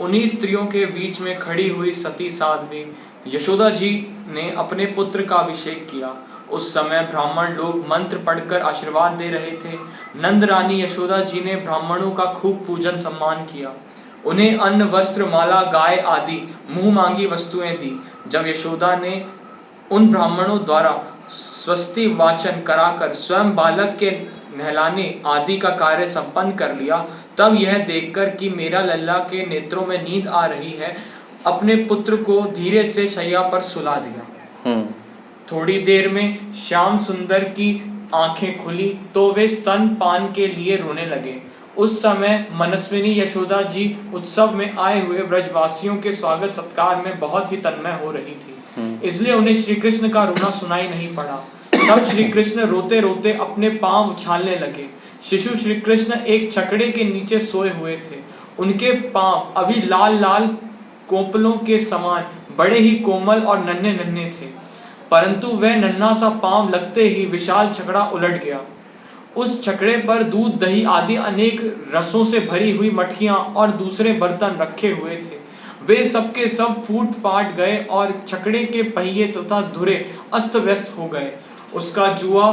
उन्हीं स्त्रियों के बीच में खड़ी हुई सती साध्वी यशोदा जी ने अपने पुत्र का अभिषेक किया। उस समय ब्राह्मण लोग मंत्र पढ़कर आशीर्वाद दे रहे थे। नंद रानी यशोदा जी ने ब्राह्मणों का खूब पूजन सम्मान किया, उन्हें अन्न, वस्त्र, माला, गाय आदि मुंह मांगी वस्तुएं दी। जब यशोदा ने उन ब्राह्मणों द्वारा स्वस्ति वाचन कराकर स्वयं बालक के नहलाने आदि का कार्य संपन्न कर लिया, तब यह देखकर कि मेरा लल्ला के नेत्रों में नींद आ रही है, अपने पुत्र को धीरे से शैया पर सुला दिया। थोड़ी देर में श्याम सुंदर की आंखें खुली तो वे स्तन पान के लिए रोने लगे। उस समय मनस्विनी यशोदा जी उत्सव में आए हुए ब्रजवासियों के स्वागत सत्कार में बहुत ही तन्मय हो रही थी, इसलिए उन्हें श्री कृष्ण का रोना सुनाई नहीं पड़ा। तब श्री कृष्ण रोते रोते अपने पांव उछालने लगे। शिशु श्री कृष्ण एक छकड़े के नीचे सोए हुए थे। उनके पांव अभी लाल लाल कोपलों के समान बड़े ही कोमल और नन्हे नन्हे थे, परंतु वह नन्हा सा पांव लगते ही विशाल छकड़ा उलट गया। उस छकड़े पर दूध, दही आदि अनेक रसों से भरी हुई मटकियां और दूसरे बर्तन रखे हुए थे। वे सबके सब फूट फाट गए और छकड़े के पहिए तथा धुरे अस्त व्यस्त हो गए। उसका जुआ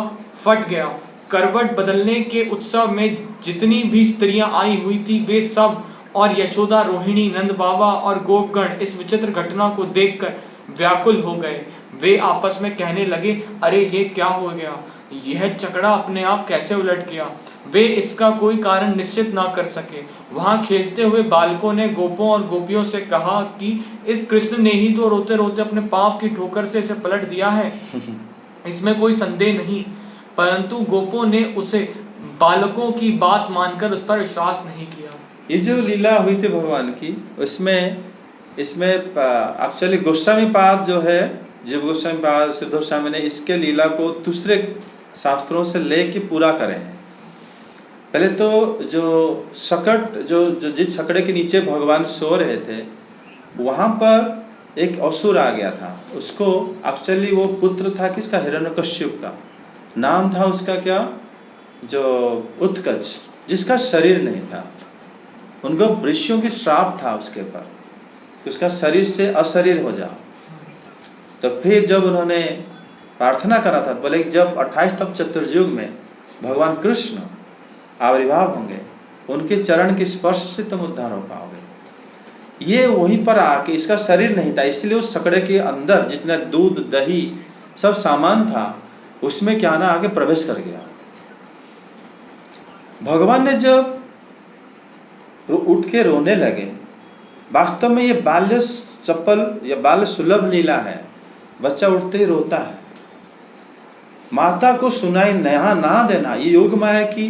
फट गया। करवट बदलने के उत्सव में जितनी भी स्त्रियां आई हुई थी वे सब और यशोदा, रोहिणी, नंद बाबा और गोपगण इस विचित्र घटना को देखकर व्याकुल हो गए। वे आपस में कहने लगे, अरे ये क्या हो गया, यह चकड़ा अपने आप कैसे उलट गया। वे इसका कोई कारण निश्चित ना कर सके। वहां खेलते हुए बालकों ने गोपों और गोपियों से कहा कि इस कृष्ण ने ही तो रोते रोते अपने पाप की ठोकर से इसे पलट दिया है, इसमें कोई संदेह नहीं। परंतु गोपों ने उसे बालकों की बात मानकर उस पर विश्वास नहीं किया। ये जो लीला हुई थी भगवान की, इसमें एक्चुअली गोस्वामी पाद जो है, जीव गोस्वामी पाद, सिद्ध गोस्वामी ने इसके लीला को दूसरे शास्त्रों से लेके पूरा करे हैं। पहले तो जो सकट जो जिस छकड़े के नीचे भगवान सो रहे थे, वहां पर एक असुर आ गया था। उसको एक्चुअली वो पुत्र था किसका, हिरण्यकश्यप का। नाम था उसका क्या, जो उत्कच, जिसका शरीर नहीं था। उनको ऋषियों की श्राप था उसके ऊपर कि उसका शरीर से अशरीर हो जाओ। तो फिर जब उन्होंने प्रार्थना करा था, बोले जब 28 चतुर्युग में भगवान कृष्ण आविर्भाव होंगे, उनके चरण के स्पर्श से तुम उद्धार हो पाओगे। ये वहीं पर आके, इसका शरीर नहीं था, इसलिए उस छकड़े के अंदर जितना दूध दही सब सामान था, उसमें क्या ना आगे प्रवेश कर गया। भगवान ने जब उठ के रोने लगे, वास्तव में ये बाल्य चप्पल या बाल्य सुलभ लीला है। बच्चा उठते ही रोता है, माता को सुनाई ना देना, ये योग माया की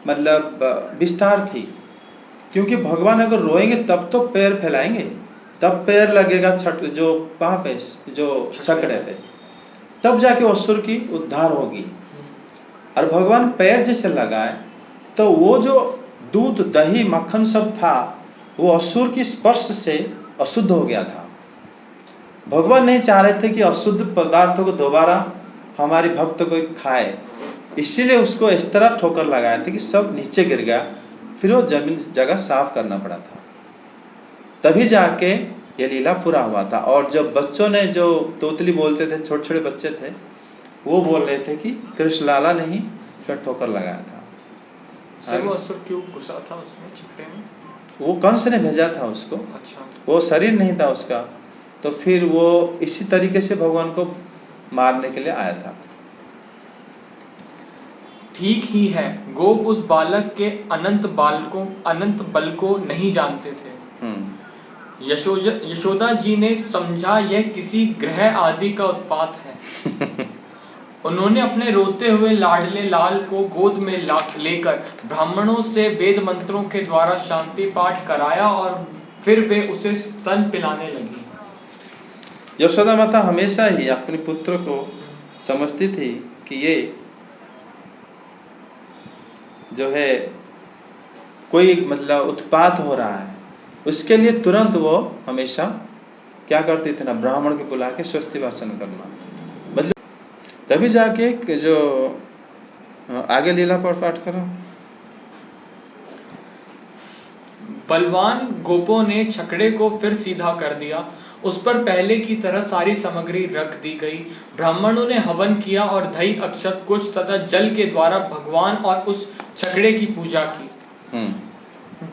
मतलब विस्तार थी। क्योंकि भगवान अगर रोएंगे तब तो पैर फैलाएंगे, तब पैर लगेगा जो वहां पे जो छकड़े पे, तब जाके असुर की उद्धार होगी। और भगवान पैर जैसे लगाए तो वो जो दूध दही मक्खन सब था, वो असुर की स्पर्श से अशुद्ध हो गया था। भगवान नहीं चाह रहे थे कि अशुद्ध पदार्थों को दोबारा हमारी भक्त को खाए, इसीलिए उसको इस तरह ठोकर लगाए थे कि सब नीचे गिर गया। फिर वो जगह साफ करना पड़ा था, तभी जाके ये लीला पूरा हुआ था। और जब बच्चों ने जो तोतली बोलते थे, छोटे छोटे बच्चे थे, वो बोल रहे थे कि कृष्ण लाला ने ही ठोकर लगाया था। वो असुर क्यों गुस्सा था उसमें छकड़े में? वो कंस ने भेजा था उसको। अच्छा। वो शरीर नहीं था उसका, तो फिर वो इसी तरीके से भगवान को मारने के लिए आया था। ठीक ही है, गोप उस बालक के अनंत बल को नहीं जानते थे। यशोदा जी ने समझा यह किसी ग्रह आदि का उत्पात है। उन्होंने अपने रोते हुए लाडले लाल को गोद में लेकर ब्राह्मणों से वेद मंत्रों के द्वारा शांति पाठ कराया और फिर वे उसे स्तन पिलाने लगी। यशोदा माता हमेशा ही अपने पुत्र को समझती थी कि ये जो है कोई मतलब उत्पात हो रहा है, उसके लिए तुरंत वो हमेशा क्या करती थी ना, ब्राह्मण के बुला के स्वस्ति वाचन करना, मतलब तभी जाके जो आगे लीला पर पाठ करो। बलवान गोपों ने छकड़े को फिर सीधा कर दिया। उस पर पहले की तरह सारी सामग्री रख दी गई। ब्राह्मणों ने हवन किया और दही, अक्षत, कुश तथा जल के द्वारा भगवान और उस छकड़े की पूजा की।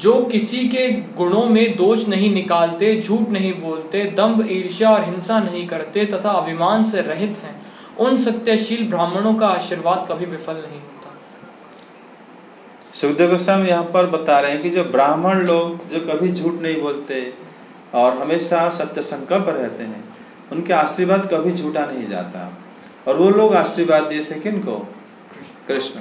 जो किसी के गुणों में दोष नहीं निकालते, झूठ नहीं बोलते, दंभ, ईर्ष्या और हिंसा नहीं करते तथा अभिमान से रहित हैं, उन सत्यशील ब्राह्मणों का आशीर्वाद कभी विफल नहीं होता। सुखदेव गोस्वामी यहाँ पर बता रहे हैं कि जो ब्राह्मण लोग जो कभी झूठ नहीं बोलते और हमेशा सत्य संकल्प रहते हैं, उनके आशीर्वाद कभी झूठा नहीं जाता। और वो लोग आशीर्वाद दिए थे किनको? कृष्ण।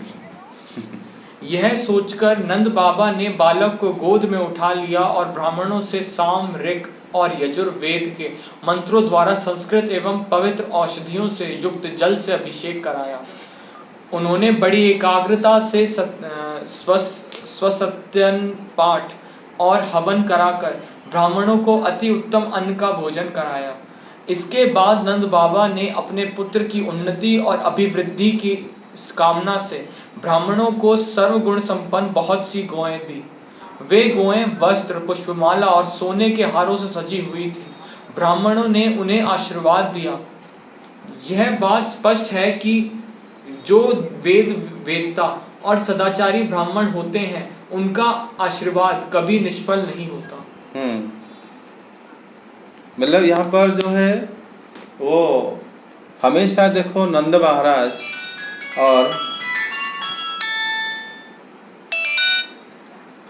यह सोचकर नंद बाबा ने बालक को गोद में उठा लिया और ब्राह्मणों से साम, ऋक और यजुर्वेद के मंत्रों द्वारा संस्कृत एवं पवित्र औषधियों से युक्त जल से अभिषेक कराया। उन्होंने बड़ी एकाग्रता से स्वसत्यन पाठ और हवन कराकर ब्राह्मणों को अति उत्तम अन्न का भोजन कराया। इसके बाद नंद बाबा ने अपने पुत्र की उन्नति और अभिवृद्धि की कामना से ब्राह्मणों को सर्वगुण संपन्न बहुत सी गौएं दी। वे गौएं वस्त्र, पुष्पमाला और सोने के हारों से सजी हुई थी। ब्राह्मणों ने उन्हें आशीर्वाद दिया। यह बात स्पष्ट है कि जो वेद वेदता और सदाचारी ब्राह्मण होते हैं उनका आशीर्वाद कभी निष्फल नहीं होता। मतलब यहाँ पर जो है वो हमेशा देखो नंद महाराज और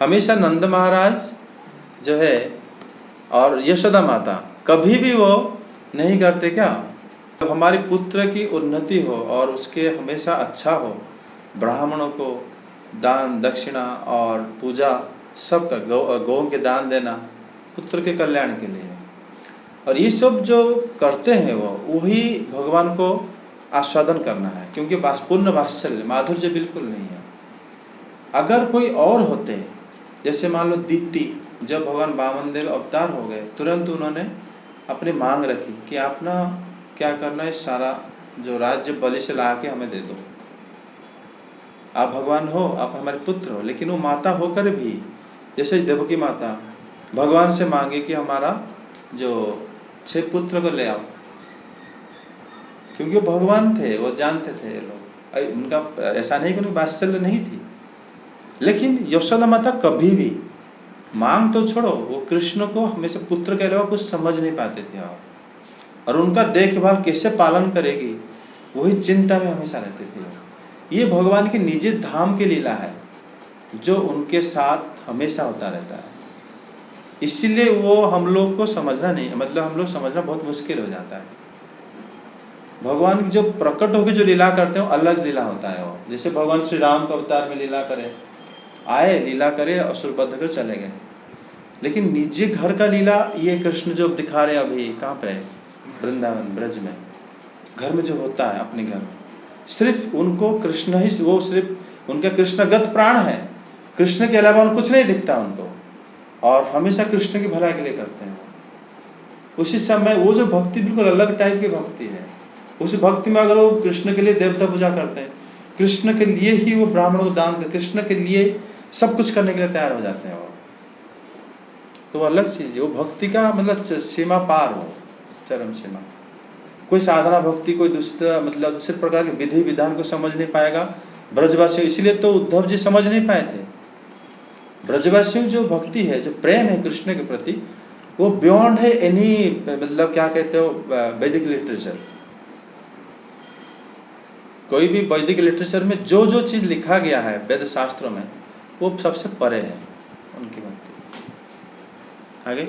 हमेशा नंद महाराज जो है और यशोदा माता कभी भी वो नहीं करते क्या, तो हमारे पुत्र की उन्नति हो और उसके हमेशा अच्छा हो, ब्राह्मणों को दान दक्षिणा और पूजा सब का गौ के दान देना पुत्र के कल्याण के लिए, और ये सब जो करते हैं वो वही भगवान को आस्वादन करना है, क्योंकि पूर्ण वात्सल्य माधुर्य बिल्कुल नहीं है। अगर कोई और होते, जैसे मान लो दीप्ति, जब भगवान वामनदेव अवतार हो गए तुरंत उन्होंने अपनी मांग रखी कि आप ना क्या करना है, सारा जो राज्य बलि से ला के हमें दे दो, आप भगवान हो, आप हमारे पुत्र हो। लेकिन वो माता होकर भी, जैसे देवकी माता भगवान से मांगे कि हमारा जो 6 पुत्र को ले आओ, क्योंकि वो भगवान थे, वो जानते थे लोग, उनका ऐसा नहीं कि उनकी वात्सल्य नहीं थी। लेकिन यशोदा माता कभी भी मांग तो छोड़ो, वो कृष्ण को हमेशा पुत्र के अलावा कुछ समझ नहीं पाते थे, और उनका देखभाल कैसे पालन करेगी वही चिंता में हमेशा रहते थे। ये भगवान की निजी धाम की लीला है जो उनके साथ हमेशा होता रहता है, इसलिए वो हम लोग को समझना नहीं, मतलब हम लोग समझना बहुत मुश्किल हो जाता है। भगवान की जो प्रकट होकर जो लीला करते हैं वो अलग लीला होता है। वो जैसे भगवान श्री राम का अवतार में लीला करे, आए लीला करे असुरबद्ध कर चले गए, लेकिन निजी घर का लीला ये कृष्ण जो दिखा रहे अभी कहाँ पे, वृंदावन ब्रज में, घर में जो होता है अपने घर में, सिर्फ उनको कृष्ण ही, वो सिर्फ उनका कृष्णगत प्राण है, कृष्ण के अलावा कुछ नहीं दिखता उनको, और हमेशा कृष्ण की भलाई के लिए करते हैं। उसी समय वो जो भक्ति बिल्कुल अलग टाइप की भक्ति है, उस भक्ति में अगर वो कृष्ण के लिए देवता पूजा करते हैं, कृष्ण के लिए ही वो ब्राह्मणों को दान कर, कृष्ण के लिए सब कुछ करने के लिए तैयार हो जाते हैं वो, तो वो अलग चीज है। वो भक्ति का मतलब सीमा पार हो, चरम सीमा। कोई साधना भक्ति, कोई दूसरा मतलब दूसरे प्रकार के विधि विधान को समझ नहीं पाएगा ब्रजवासियों, इसलिए तो उद्धव जी समझ नहीं पाए थे। ब्रजवासियों जो भक्ति है, जो प्रेम है कृष्ण के प्रति, वो बियॉन्ड है एनी, मतलब क्या कहते हो, वैदिक लिटरेचर। कोई भी वैदिक लिटरेचर में जो जो चीज लिखा गया है वेद शास्त्रों में, वो सबसे परे है उनकी भक्ति। आगे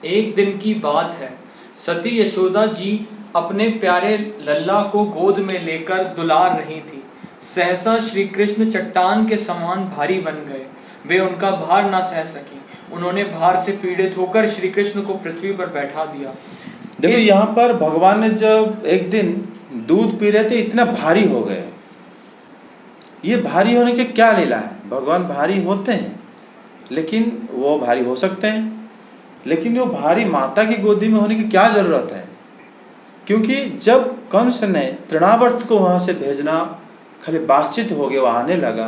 एक दिन की बात है, सती यशोदा जी अपने प्यारे लल्ला को गोद में लेकर दुलार रही थी। सहसा श्री कृष्ण चट्टान के समान भारी बन गए, वे उनका भार न सह सकी। उन्होंने भार से पीड़ित होकर श्री कृष्ण को पृथ्वी पर बैठा दिया। देखो यहाँ पर भगवान ने जब एक दिन दूध पी रहे थे, इतना भारी हो गए। ये भारी होने के क्या लीला है? भगवान भारी होते हैं, लेकिन वो भारी हो सकते हैं, लेकिन वो भारी माता की गोदी में होने की क्या जरूरत है? क्योंकि जब कंस ने तृणावर्त को वहां से भेजना, खाली बातचीत हो गया, वो आने लगा,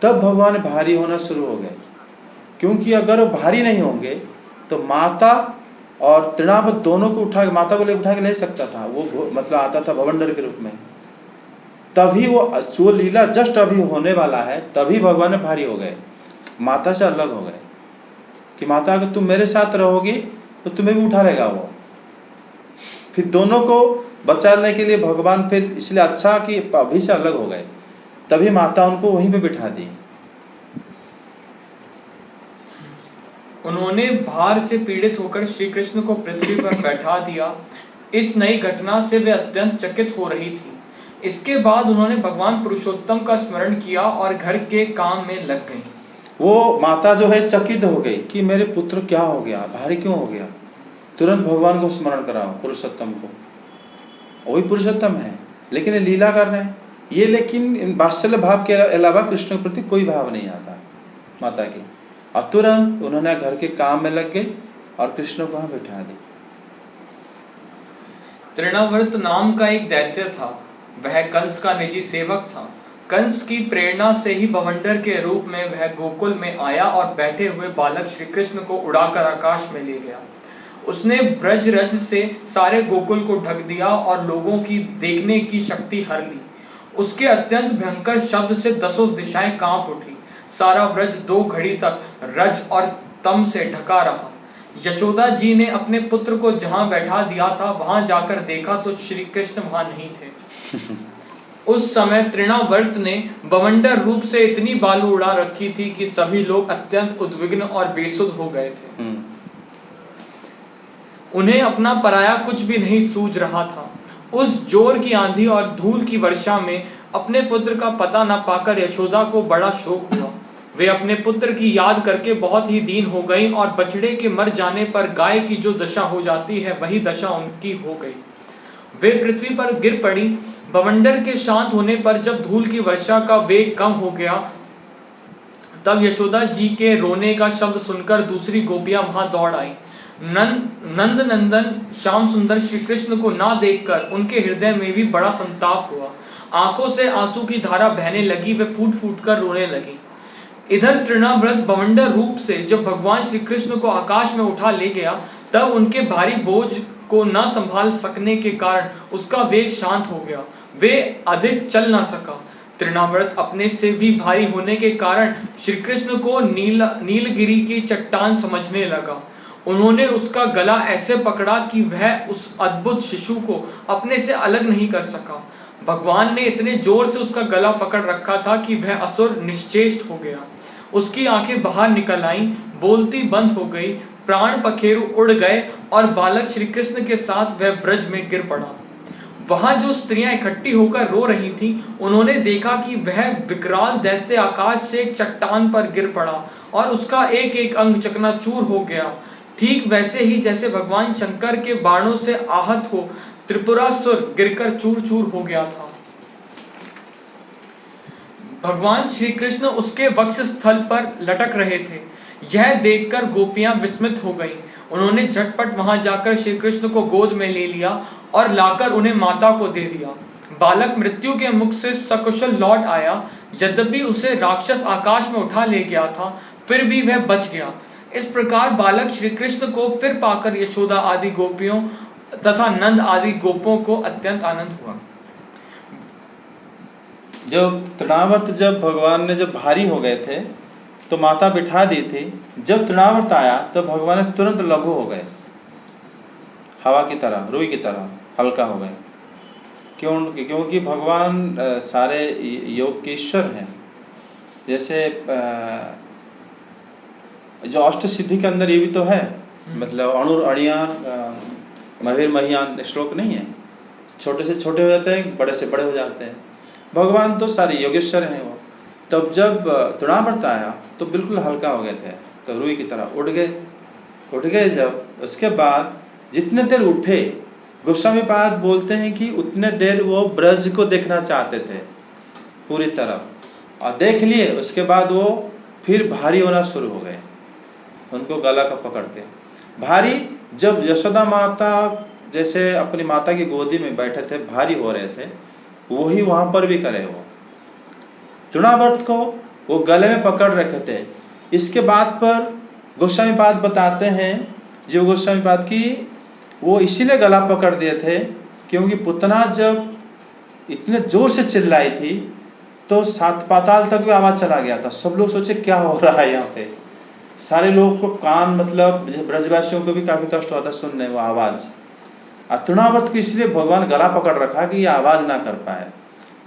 तब भगवान भारी होना शुरू हो गए। क्योंकि अगर वो भारी नहीं होंगे तो माता और तृणावर्त दोनों को उठा के, माता को उठा के ले सकता था, वो मतलब आता था भवंडर के रूप में। तभी वो जो लीला जस्ट अभी होने वाला है, तभी भगवान भारी हो गए, माता से अलग हो गए, कि माता अगर तुम मेरे साथ रहोगी तो तुम्हें भी उठा लेगा वो। फिर दोनों को बचाने के लिए भगवान फिर इसलिए अच्छा कि अभी से अलग हो गए, तभी माता उनको वहीं पे बिठा दी। उन्होंने भार से पीड़ित होकर श्री कृष्ण को पृथ्वी पर बैठा दिया। इस नई घटना से वे अत्यंत चकित हो रही थी। इसके बाद उन्होंने भगवान पुरुषोत्तम का स्मरण किया और घर के काम में लग गईं। वो माता जो है चकित हो गई कि मेरे पुत्र क्या हो गया, भारी क्यों हो गया। तुरंत भगवान को स्मरण कराओ, पुरुषोत्तम को, वही पुरुषोत्तम है, लेकिन ये लीला कर रहे हैं ये, लेकिन वात्सल्य भाव के अलावा कृष्ण के प्रति कोई भाव नहीं आता माता की। और तुरंत उन्होंने घर के काम में लग गए और कृष्ण को वहां बैठा दी। तृणावर्त नाम का एक दैत्य था, वह कंस का निजी सेवक था। कंस की प्रेरणा से ही बवंडर के रूप में वह गोकुल में आया और बैठे हुए बालक श्री कृष्ण को उड़ाकर आकाश में ले गया। उसने ब्रज रज से सारे गोकुल को ढक दिया और लोगों की देखने की शक्ति हर ली। उसके अत्यंत भयंकर शब्द से 10 दिशाएं कांप उठी। सारा ब्रज 2 घड़ी तक रज और तम से ढका रहा। यशोदा जी ने अपने पुत्र को जहां बैठा दिया था वहां जाकर देखा तो श्री कृष्ण वहां नहीं थे। उस समय तृणावर्त ने बवंडर रूप से इतनी बालू उड़ा रखी थी कि सभी लोग अत्यंत उद्विग्न और बेसुध हो गए थे। उन्हें अपना पराया कुछ भी नहीं सूझ रहा था। उस जोर की आंधी और धूल की वर्षा में अपने पुत्र का पता न पाकर यशोदा को बड़ा शोक हुआ। वे अपने पुत्र की याद करके बहुत ही दीन हो गईं और बछड़े के मर जाने पर गाय की जो दशा हो जाती है वही दशा उनकी हो गई। वे पृथ्वी पर गिर पड़ी। बवंडर के शांत होने पर जब धूल की वर्षा का वेग कम हो गया तब यशोदा जी के रोने का शब्द सुनकर दूसरी गोपियां वहां दौड़ आईं। नंद नंदन श्याम सुंदर श्री कृष्ण को ना देखकर उनके हृदय में भी बड़ा संताप हुआ। आंखों से आंसू की धारा बहने लगी। वे फूट फूट कर रोने लगी। इधर तृणाव्रत बवंडर रूप से जब भगवान श्री कृष्ण को आकाश में उठा ले गया तब उनके भारी बोझ को न संभाल सकने के कारण उसका वेग शांत हो गया। वे अधिक चल ना सका। तृणाव्रत अपने से भी भारी होने के कारण श्री कृष्ण को नीलगिरी की चट्टान समझने लगा। उन्होंने उसका गला ऐसे पकड़ा कि वह उस अद्भुत शिशु को अपने से अलग नहीं कर सका। भगवान ने इतने जोर से उसका गला पकड़ रखा था कि वह असुर निश्चेष्ट हो गया। उसकी आंखें बाहर निकल आईं, बोलती बंद हो गई, प्राण पखेरु उड़ गए और बालक श्री कृष्ण के साथ वह ब्रज में गिर पड़ा। वहां जो स्त्रियां इकट्ठी होकर रो रही थीं, उन्होंने देखा कि वह विकराल दैत्य आकाश से एक चट्टान पर गिर पड़ा और उसका एक एक अंग चकनाचूर हो गया। ठीक वैसे ही जैसे भगवान शंकर के बाणों से आहत हो त्रिपुरासुर गिरकर चूर चूर हो गया था। भगवान श्री कृष्ण उसके वक्ष स्थल पर लटक रहे थे। यह देखकर गोपियां विस्मित हो गईं। उन्होंने झटपट वहां जाकर श्री कृष्ण को गोद में ले लिया और लाकर उन्हें माता को दे दिया। बालक मृत्यु के मुख से सकुशल लौट आया। यद्यपि उसे राक्षस आकाश में उठा ले गया था, फिर भी वह बच गया। इस प्रकार बालक श्री कृष्ण को फिर पाकर यशोदा आदि गोपियों तथा नंद आदि गोपों को अत्यंत आनंद हुआ। जब तृणावर्त जब भगवान ने जब भारी हो गए थे तो माता बिठा दी थी। जब तृणावर्त आया तो भगवान ने तुरंत लघु हो गए, हवा की तरह, रुई की तरह हल्का हो गए। क्योंकि भगवान सारे योग के ईश्वर हैं। जैसे जो अष्ट सिद्धि के अंदर ये भी तो है, मतलब अणुर अणियान महिर महियान श्लोक नहीं है। छोटे से छोटे हो जाते हैं, बड़े से बड़े हो जाते हैं। भगवान तो सारे योगेश्वर हैं वो। तब जब तृणावर्त आया तो बिल्कुल हल्का हो गए थे, तो रुई की तरह उड़ गए। जब उसके बाद जितने देर उठे, गोस्वामी पाद बोलते हैं कि उतने देर वो ब्रज को देखना चाहते थे पूरी तरह, और देख लिए। उसके बाद वो फिर भारी होना शुरू हो गए, उनको गला का पकड़ के भारी। जब यशोदा माता जैसे अपनी माता की गोदी में बैठे थे, भारी हो रहे थे, वही वहां पर भी करे। वो तृणावर्त को वो गले में पकड़ रखे थे। इसके बाद पर गोस्वामी पाद बताते हैं, जो गोस्वामी पाद की वो इसीलिए गला पकड़ दिए थे क्योंकि पुतना जब इतने जोर से चिल्लाई थी तो 7 पाताल तक भी आवाज चला गया था। सब लोग सोचे क्या हो रहा है यहाँ पे। सारे लोगों को कान, मतलब ब्रजवासियों को भी काफी कष्ट होता सुनने वो आवाज। तृणावर्त को इसलिए भगवान गला पकड़ रखा कि ये आवाज ना कर पाए,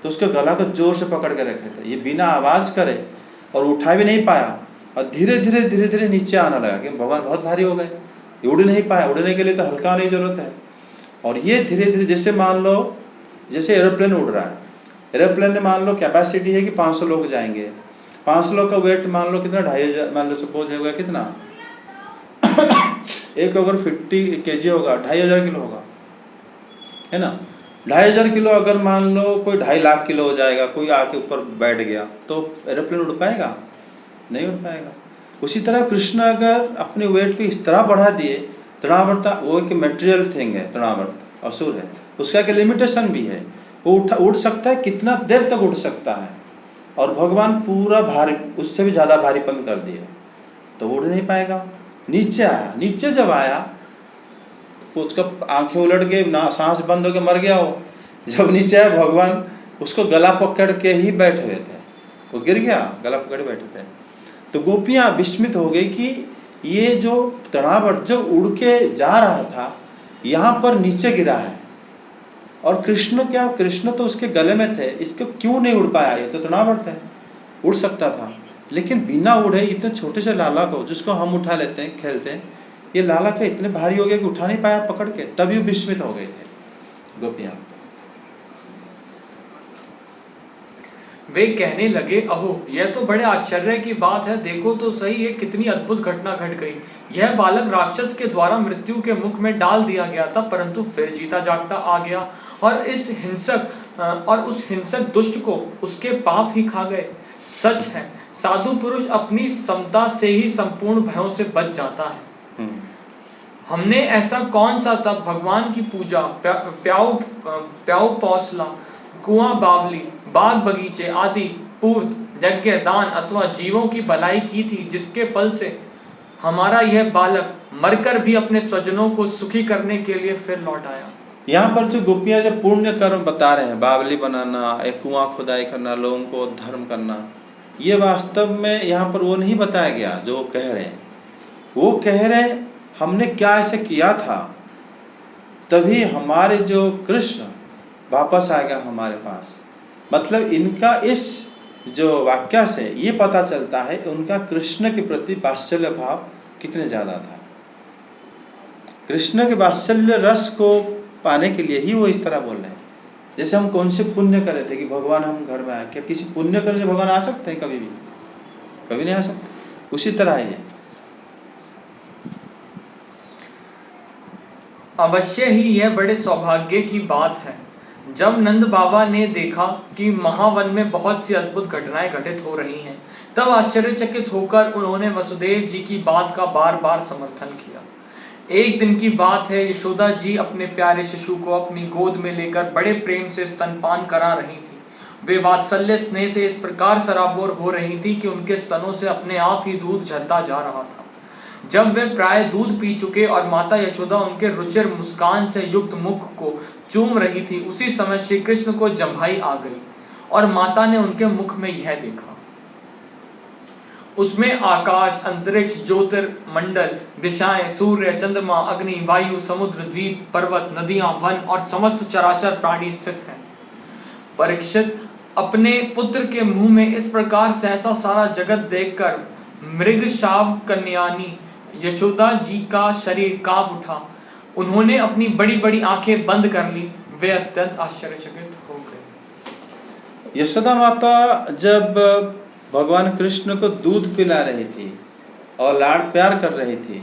तो उसके गला को जोर से पकड़ के रखे थे। ये बिना आवाज करे और उठा भी नहीं पाया, और धीरे धीरे नीचे आना लगा कि भगवान बहुत भारी हो गए, ये उड़ नहीं पाया। उड़ने के लिए तो हल्का होने की जरूरत है। और ये धीरे धीरे, जैसे मान लो जैसे एरोप्लेन उड़ रहा है, एरोप्लेन में मान लो कैपेसिटी है कि 500 लोग जाएंगे। 500 लोग का वेट मान लो कितना, 2500, मान लो सपोज होगा कितना एक अगर 50 kg होगा, 2500 किलो होगा, है ना। 2500 किलो अगर मान लो कोई 2.5 लाख किलो हो जाएगा, कोई आके ऊपर बैठ गया, तो एरोप्लेन उड़ पाएगा? नहीं उड़ पाएगा। उसी तरह कृष्ण अगर अपने वेट को इस तरह बढ़ा दिए, तृणावर्त वो एक मेटेरियल थिंग है, तृणावर्त असुर है, उसका एक लिमिटेशन भी है। वो उड़ सकता है, कितना देर तक उड़ सकता है, और भगवान पूरा भारी, उससे भी ज्यादा भारीपन कर दिए, तो उड़ नहीं पाएगा। नीचे आया, नीचे जब आया उसका आंखें उलट के ना सांस बंद होकर मर गया हो। जब नीचे आए भगवान उसको गला पकड़ के ही बैठे हुए थे, वो गिर गया, गला पकड़ बैठे थे। तो गोपियां विस्मित हो गई कि ये जो तनावट जो उड़ के जा रहा था यहां पर नीचे गिरा है, और कृष्ण तो उसके गले में थे, इसको क्यों नहीं उड़ पाया? ये तो तनावट है, उड़ सकता था, लेकिन बिना उड़े इतने छोटे से लाला को जिसको हम उठा लेते हैं खेलते हैं, ये लाला के इतने भारी हो गए कि उठा नहीं पाया पकड़ के, तभी विस्मित हो गए थे गोपियां। वे कहने लगे, अहो यह तो बड़े आश्चर्य की बात है, देखो तो सही ये कितनी अद्भुत घटना घट गई। यह बालक राक्षस के द्वारा मृत्यु के मुख में डाल दिया गया था, परंतु फिर जीता जागता आ गया और उस हिंसक दुष्ट को उसके पाप ही खा गए। सच है, साधु पुरुष अपनी समता से ही संपूर्ण भयों से बच जाता है। हमने ऐसा कौन सा तब भगवान की पूजा, प्याऊ पौसला, कुआं बावली, बाग बगीचे आदि पूर्त यज्ञ दान अथवा जीवों की भलाई की थी, जिसके फल से हमारा यह बालक मरकर भी अपने स्वजनों को सुखी करने के लिए फिर लौट आया। यहाँ पर जो गोपियां जो पुण्य कर्म बता रहे हैं, बावली बनाना, एक कुआं खुदाई करना, लोगों को धर्म करना, ये वास्तव में यहाँ पर वो नहीं बताया गया जो कह रहे हैं। वो कह रहे हैं हमने क्या ऐसे किया था, तभी हमारे जो कृष्ण वापस आ गया हमारे पास। मतलब इनका इस जो वाक्य से ये पता चलता है उनका कृष्ण के प्रति वात्सल्य भाव कितने ज्यादा था। कृष्ण के वात्सल्य रस को पाने के लिए ही वो इस तरह बोल रहे हैं। जैसे हम कौन से पुण्य करे थे कि भगवान हम घर में आए, क्या किसी पुण्य करने से भगवान आ सकते हैं? कभी भी कभी नहीं आ सकते। उसी तरह है ये। अवश्य ही यह बड़े सौभाग्य की बात है। जब नंद बाबा ने देखा कि महावन में बहुत सी अद्भुत घटनाएं घटित हो रही हैं, तब आश्चर्यचकित होकर उन्होंने वसुदेव जी की बात का बार बार समर्थन किया। एक दिन की बात है, यशोदा जी अपने प्यारे शिशु को अपनी गोद में लेकर बड़े प्रेम से स्तनपान करा रही थी। वे वात्सल्य स्नेह से इस प्रकार सराबोर हो रही थी कि उनके स्तनों से अपने आप ही दूध झरता जा रहा था। जब वे प्राय दूध पी चुके और माता यशोदा उनके रुचिर मुस्कान से युक्त मुख को चूम रही थी, उसी समय श्री कृष्ण को जम्हाई आ गई और माता ने उनके मुख में यह देखा। उसमें आकाश, अंतरिक्ष, ज्योतिर्मंडल, दिशाएं, सूर्य, चंद्रमा, अग्नि, वायु, समुद्र, द्वीप, पर्वत, नदियां, वन और समस्त चराचर प्राणी स्थित हैं। परीक्षित अपने पुत्र के मुंह में इस प्रकार से ऐसा सारा जगत देखकर मृग शाव कन्यानी यशोदा जी का शरीर कांप उठा। उन्होंने अपनी बड़ी बड़ी आंखें बंद कर ली। वे अत्यंत आश्चर्यचकित हो गए। यशोदा माता जब भगवान कृष्ण को दूध पिला रही थी और लाड़ प्यार कर रही थी,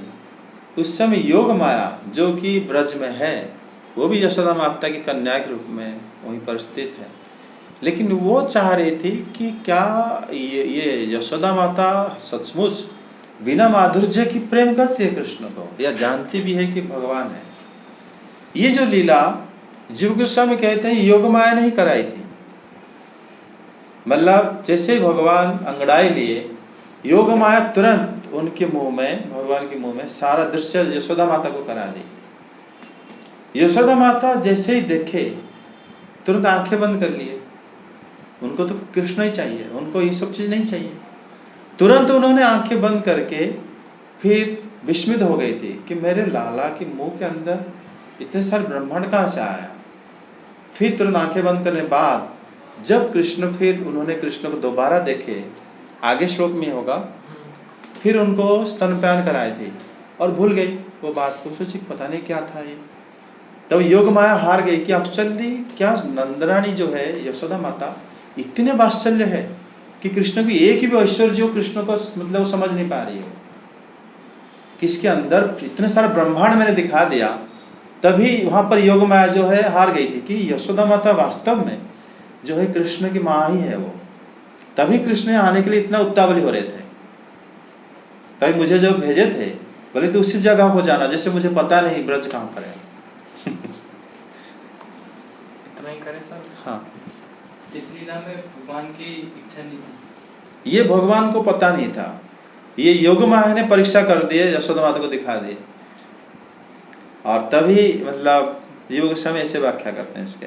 उस समय योग माया जो कि ब्रज में है, वो भी यशोदा माता की कन्या के रूप में वहीं पर स्थित है। लेकिन वो चाह रही थी कि क्या ये यशोदा माता सचमुच बिना माधुर्य की प्रेम करती है कृष्ण को, या जानती भी है कि भगवान है। ये जो लीला जीव गोस्वामी कहते हैं योग माया नहीं कराई थी। मतलब जैसे भगवान अंगड़ाई लिए, योग माया तुरंत उनके मुंह में, भगवान के मुंह में सारा दृश्य यशोदा माता को करा दी। यशोदा माता जैसे ही देखे तुरंत आंखें बंद कर लिए। उनको तो कृष्ण ही चाहिए, उनको ये सब चीज नहीं चाहिए। तुरंत उन्होंने आंखें बंद करके फिर विस्मित हो गई थी कि मेरे लाला के मुंह के अंदर इतने सारे ब्रह्मांड कहां से आया। फिर तुरंत आंखें बंद करने बाद जब कृष्ण, फिर उन्होंने कृष्ण को दोबारा देखे, आगे श्लोक में होगा, फिर उनको स्तनपान कराए थे और भूल गई वो बात को, सोची पता नहीं क्या था ये। तब योग माया हार गई कि आश्चर्य, क्या नंदरानी जो है यशोदा माता इतने वात्सल्य है कि कृष्ण की एक ही भी ऐश्वर्य जो कृष्ण को मतलब समझ नहीं पा रही हो, किसके अंदर इतने सारे ब्रह्मांड मैंने दिखा दिया। तभी वहां पर योग माया जो है हार गई थी कि यशोदा माता वास्तव में जो है कृष्ण की माँ ही है वो। तभी कृष्ण आने के लिए इतना उतावली हो रहे थे। तभी मुझे जो भेजे थे बोले तो उसी जगह हो जाना, जैसे मुझे पता नहीं ब्रज कहां पर है। इतना ही करे सर। हाँ, इस लीला में भगवान की इच्छा नहीं थी, ये भगवान को पता नहीं था। ये योग माया ने परीक्षा कर दिए, यशोदा माता को दिखा दिए। और तभी मतलब जीव गोस्वामी ऐसे व्याख्या करते हैं इसके।